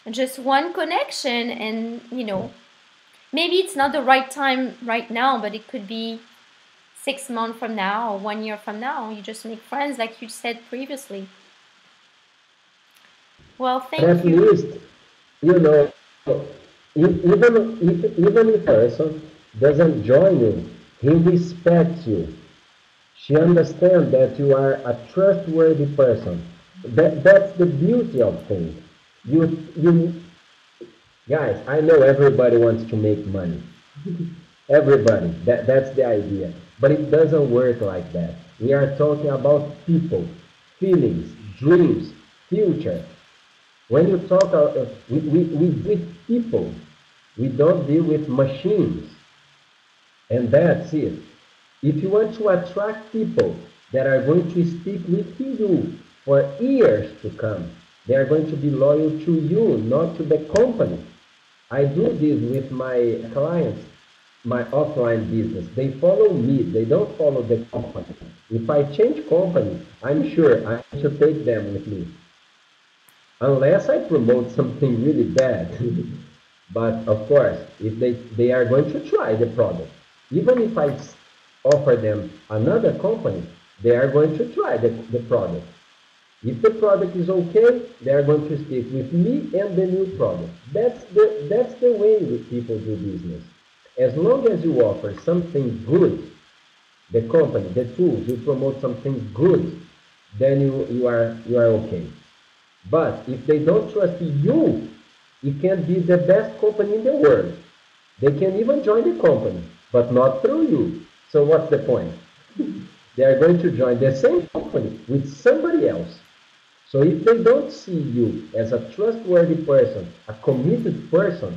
Just one connection, and maybe it's not the right time right now, but it could be 6 months from now or 1 year from now. You just make friends, like you said previously. Well, thank At you. least, even if a person doesn't join you, he respects you. She understands that you are a trustworthy person. That's the beauty of things. You guys, I know everybody wants to make money. Everybody. That's the idea. But it doesn't work like that. We are talking about people, feelings, dreams, future. When you talk, we deal with people. We don't deal with machines. And that's it. If you want to attract people that are going to stick with you for years to come, they are going to be loyal to you, not to the company. I do this with my clients, my offline business. They follow me, they don't follow the company. If I change company, I'm sure I should take them with me. Unless I promote something really bad. But of course, if they are going to try the product, even if I offer them another company, they are going to try the product. If the product is okay, they are going to stick with me and the new product. That's the way that people do business. As long as you offer something good, the company, the tools, you promote something good, then you are okay. But if they don't trust you, it can be the best company in the world. They can even join the company, but not through you. So what's the point? They are going to join the same company with somebody else. So if they don't see you as a trustworthy person, a committed person,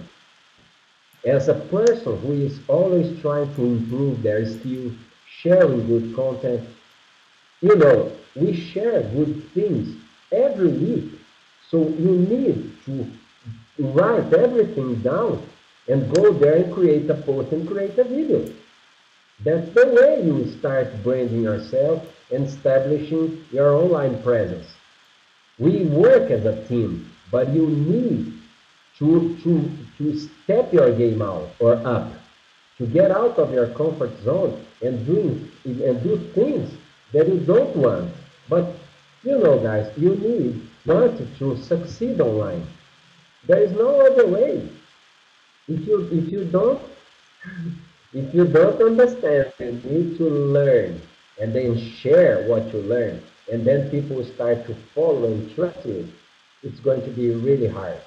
as a person who is always trying to improve their skills, sharing good content, we share good things every week. So you need to write everything down and go there and create a post and create a video. That's the way you start branding yourself and establishing your online presence. We work as a team, but you need to step your game out or up, to get out of your comfort zone and do things that you don't want. But guys, you want to succeed online. There is no other way. If you don't understand, you need to learn and then share what you learn, and then people start to follow and trust you. It's going to be really hard.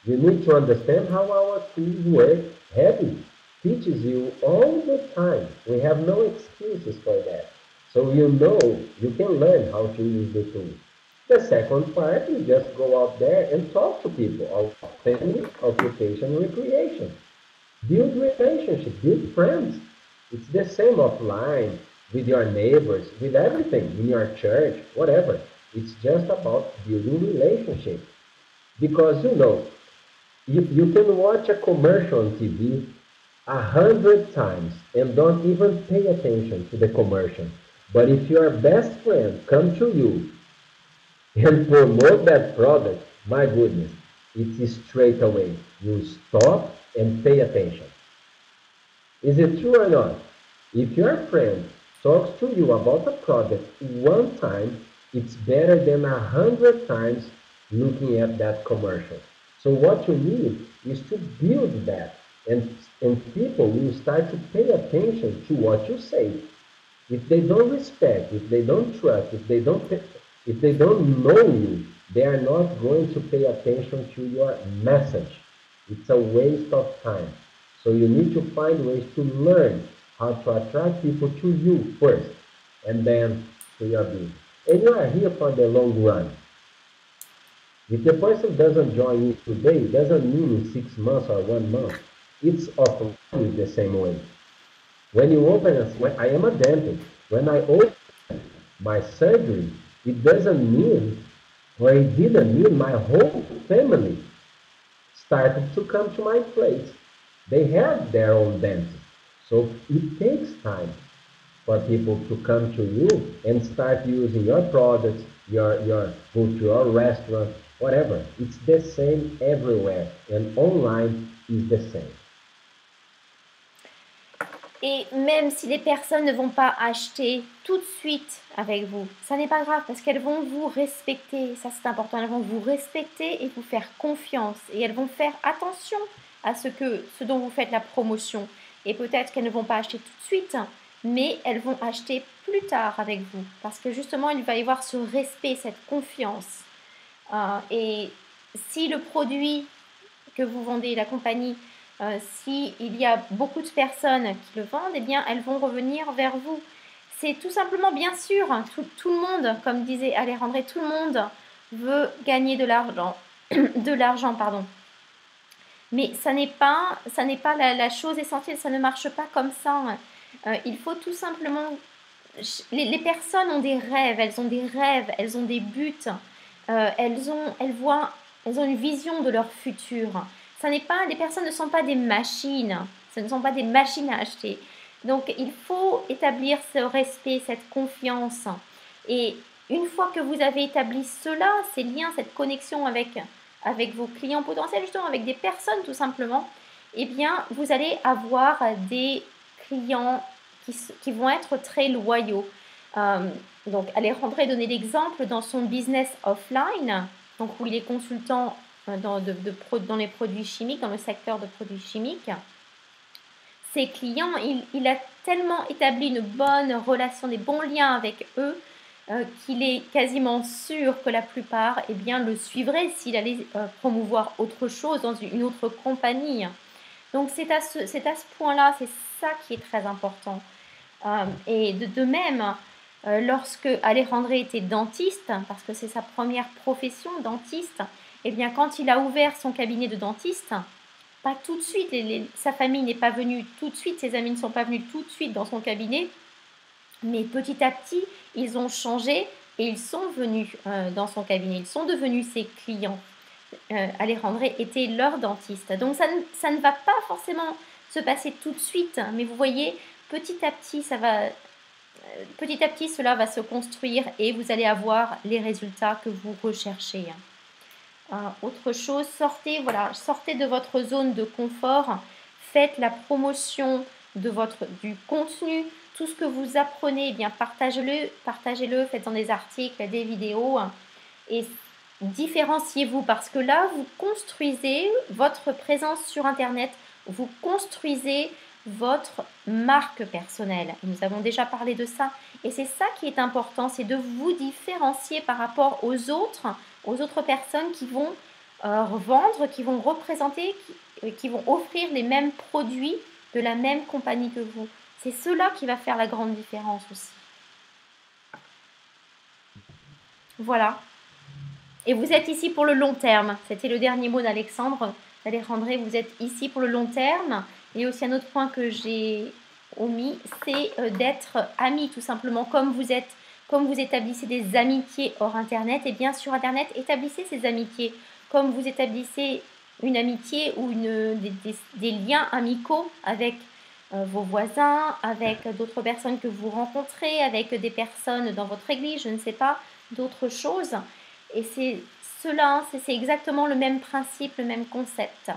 You need to understand how our tools work. Habit teaches you all the time. We have no excuses for that. So you can learn how to use the tool. The second part is just go out there and talk to people of family, occupation, recreation. Build relationships, build friends. It's the same offline, with your neighbors, with everything, in your church, whatever. It's just about building relationships. Because you can watch a commercial on TV 100 times and don't even pay attention to the commercial. But if your best friend comes to you and promote that product, my goodness, it is straight away. You stop and pay attention. Is it true or not? If your friend talks to you about a product one time, It's better than 100 times looking at that commercial. So what you need is to build that, and people will start to pay attention to what you say. If they don't respect, if they don't trust, if they don't know you, they are not going to pay attention to your message. It's a waste of time. So you need to find ways to learn how to attract people to you first, and then to your business. And you are here for the long run. If the person doesn't join you today, it doesn't mean in 6 months or 1 month. It's offline the same way. When you when I am a dentist, when I open my surgery, it doesn't mean, or it didn't mean my whole family started to come to my place. They have their own dentist. So it takes time for people to come to you and start using your products, your go to your restaurant, whatever. It's the same everywhere, and online is the same. Et même si les personnes ne vont pas acheter tout de suite avec vous, ça n'est pas grave parce qu'elles vont vous respecter. Ça, c'est important. Elles vont vous respecter et vous faire confiance. Et elles vont faire attention à ce dont vous faites la promotion. Et peut-être qu'elles ne vont pas acheter tout de suite, mais elles vont acheter plus tard avec vous. Parce que justement, il va y avoir ce respect, cette confiance. Et si le produit que vous vendez, la compagnie, s'il y a beaucoup de personnes qui le vendent, eh bien, elles vont revenir vers vous. C'est tout simplement, bien sûr, tout le monde, comme disait Alejandre, tout le monde veut gagner de l'argent, pardon. Mais ça n'est pas la chose essentielle, ça ne marche pas comme ça. Il faut tout simplement... Les personnes ont des rêves, elles ont des buts, elles ont une vision de leur futur. Les personnes ne sont pas des machines, ce ne sont pas des machines à acheter. Donc, il faut établir ce respect, cette confiance. Et une fois que vous avez établi cela, ces liens, cette connexion avec vos clients potentiels, justement avec des personnes tout simplement, eh bien, vous allez avoir des clients qui vont être très loyaux. Donc, Alejandro a donné l'exemple dans son business offline, donc où il est consultant dans les produits chimiques, dans le secteur de produits chimiques. Ses clients, il a tellement établi une bonne relation, des bons liens avec eux, qu'il est quasiment sûr que la plupart eh bien, le suivraient s'il allait promouvoir autre chose dans une autre compagnie. Donc c'est à ce point-là, c'est ça qui est très important. Et de même, lorsque Alejandro était dentiste, parce que c'est sa première profession, dentiste, eh bien quand il a ouvert son cabinet de dentiste, pas tout de suite, sa famille n'est pas venue tout de suite, ses amis ne sont pas venus tout de suite dans son cabinet, mais petit à petit, ils ont changé et ils sont venus dans son cabinet, ils sont devenus ses clients. Alejandro était leur dentiste. Donc ça ne va pas forcément se passer tout de suite, mais vous voyez, petit à petit, cela va se construire et vous allez avoir les résultats que vous recherchez. Autre chose, sortez de votre zone de confort, faites la promotion du contenu, tout ce que vous apprenez, eh bien partagez-le, faites-en des articles, des vidéos et différenciez-vous parce que là, vous construisez votre présence sur Internet, vous construisez votre marque personnelle. Nous avons déjà parlé de ça et c'est ça qui est important, c'est de vous différencier par rapport aux autres personnes qui vont revendre, qui vont représenter, qui vont offrir les mêmes produits de la même compagnie que vous. C'est cela qui va faire la grande différence aussi. Voilà. Et vous êtes ici pour le long terme. C'était le dernier mot d'Alexandre. Vous êtes ici pour le long terme. Et aussi un autre point que j'ai omis, c'est d'être amis tout simplement. Comme vous établissez des amitiés hors Internet, et bien sur Internet, établissez ces amitiés. Comme vous établissez une amitié ou des liens amicaux avec vos voisins, avec d'autres personnes que vous rencontrez, avec des personnes dans votre église, je ne sais pas, d'autres choses. Et c'est exactement le même principe, le même concept.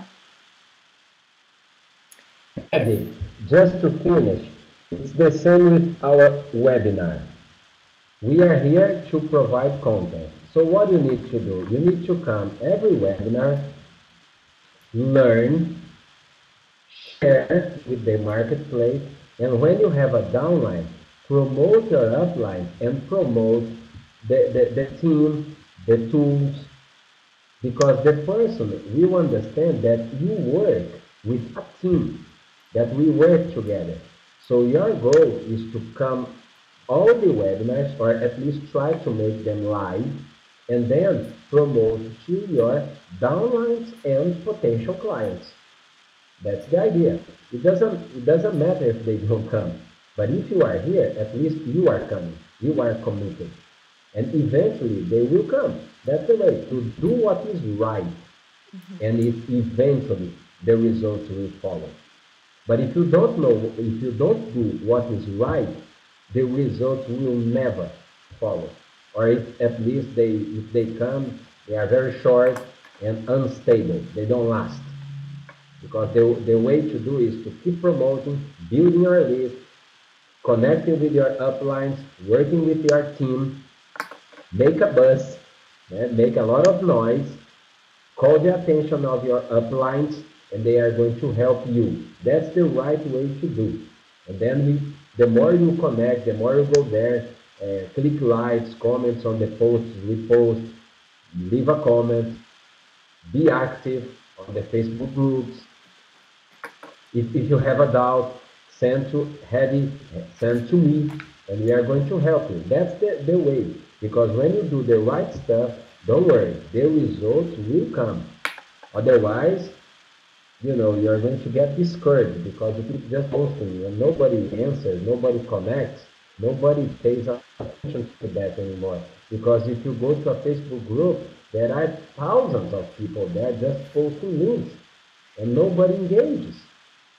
Just to finish, it's the same with our webinar. We are here to provide content. So what you need to do, you need to come every webinar, learn, share with the marketplace, and when you have a downline, promote your upline and promote the team, the tools, because the person will understand that you work with a team, that we work together. So your goal is to come all the webinars, or at least try to make them live, and then promote to your downlines and potential clients. That's the idea. It doesn't matter if they don't come. But if you are here, at least you are coming. You are committed. And eventually they will come. That's the way to do what is right. And eventually the results will follow. But if you don't know, if you don't do what is right, the results will never follow. Or at least if they come, they are very short and unstable. They don't last. Because the way to do is to keep promoting, building your list, connecting with your uplines, working with your team, make a buzz, make a lot of noise, call the attention of your uplines, and they are going to help you. That's the right way to do. And then the more you connect, the more you go there, click likes, comments on the posts, repost, leave a comment, be active on the Facebook groups. If you have a doubt, send to me, and we are going to help you. That's the way. Because when you do the right stuff, don't worry, the results will come. Otherwise, you're going to get discouraged because you keep just posting and nobody answers, nobody connects, nobody pays attention to that anymore. Because if you go to a Facebook group, there are thousands of people there just posting links and nobody engages.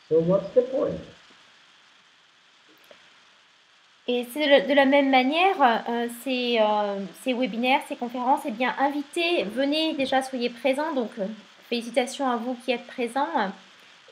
So what's the point? Et c'est de la même manière, ces webinaires, ces conférences, eh bien, invitez, venez déjà, soyez présents. Donc, félicitations à vous qui êtes présents.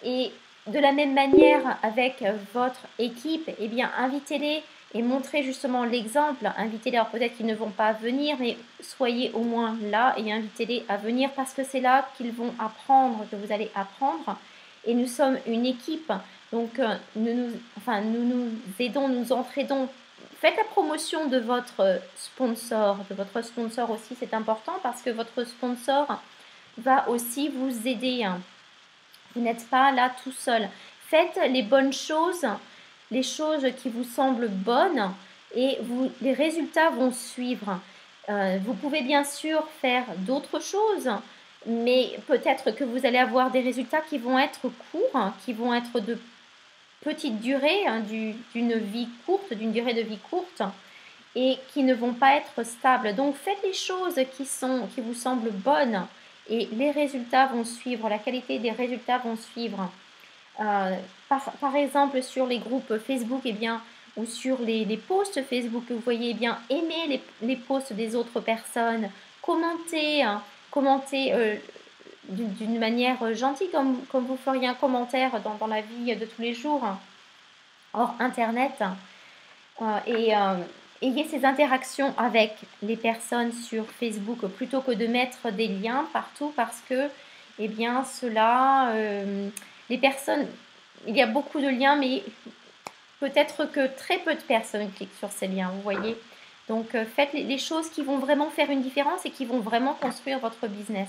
Et de la même manière, avec votre équipe, eh bien, invitez-les et montrez justement l'exemple. Invitez-les, alors peut-être qu'ils ne vont pas venir, mais soyez au moins là et invitez-les à venir parce que c'est là qu'ils vont apprendre, que vous allez apprendre. Et nous sommes une équipe, donc nous nous aidons, nous entraidons. Faites la promotion de votre sponsor aussi, c'est important parce que votre sponsor va aussi vous aider. Vous n'êtes pas là tout seul. Faites les bonnes choses, les choses qui vous semblent bonnes et les résultats vont suivre. Vous pouvez bien sûr faire d'autres choses, mais peut-être que vous allez avoir des résultats qui vont être courts, qui vont être de petite durée, d'une vie courte, d'une durée de vie courte, et qui ne vont pas être stables. Donc faites les choses qui vous semblent bonnes et les résultats vont suivre, la qualité des résultats vont suivre. Par exemple, sur les groupes Facebook, eh bien, ou sur les posts Facebook, vous voyez, eh bien, aimez les posts des autres personnes, commentez, d'une manière gentille, comme vous feriez un commentaire dans la vie de tous les jours, hors Internet. Ayez ces interactions avec les personnes sur Facebook plutôt que de mettre des liens partout parce que, eh bien, les personnes, il y a beaucoup de liens, mais peut-être que très peu de personnes cliquent sur ces liens, vous voyez. Donc, faites les choses qui vont vraiment faire une différence et qui vont vraiment construire votre business.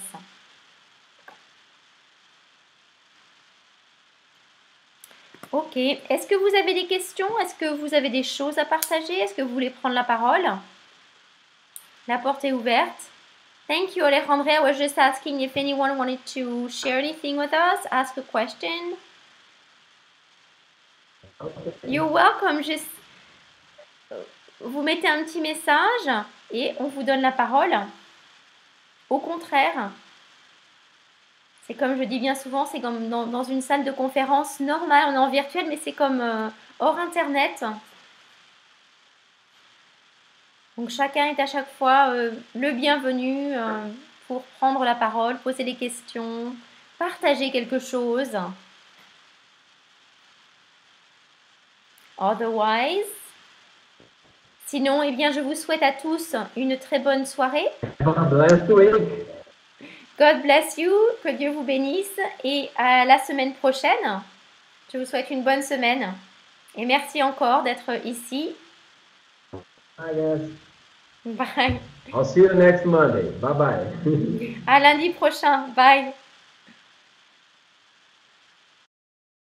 Ok. Est-ce que vous avez des questions? Est-ce que vous avez des choses à partager? Est-ce que vous voulez prendre la parole? La porte est ouverte. Thank you, Alejandra. I was just asking if anyone wanted to share anything with us, ask a question. You're welcome. Just vous mettez un petit message et on vous donne la parole. Au contraire, c'est comme je dis bien souvent, c'est comme dans une salle de conférence normale, on est en virtuel, mais c'est comme hors Internet. Donc chacun est à chaque fois le bienvenu pour prendre la parole, poser des questions, partager quelque chose. Otherwise, Sinon, eh bien, je vous souhaite à tous une très bonne soirée. Have a blessed week. God bless you, que Dieu vous bénisse et à la semaine prochaine. Je vous souhaite une bonne semaine et merci encore d'être ici. Bye, guys. Bye. I'll see you next Monday. Bye bye. À lundi prochain. Bye.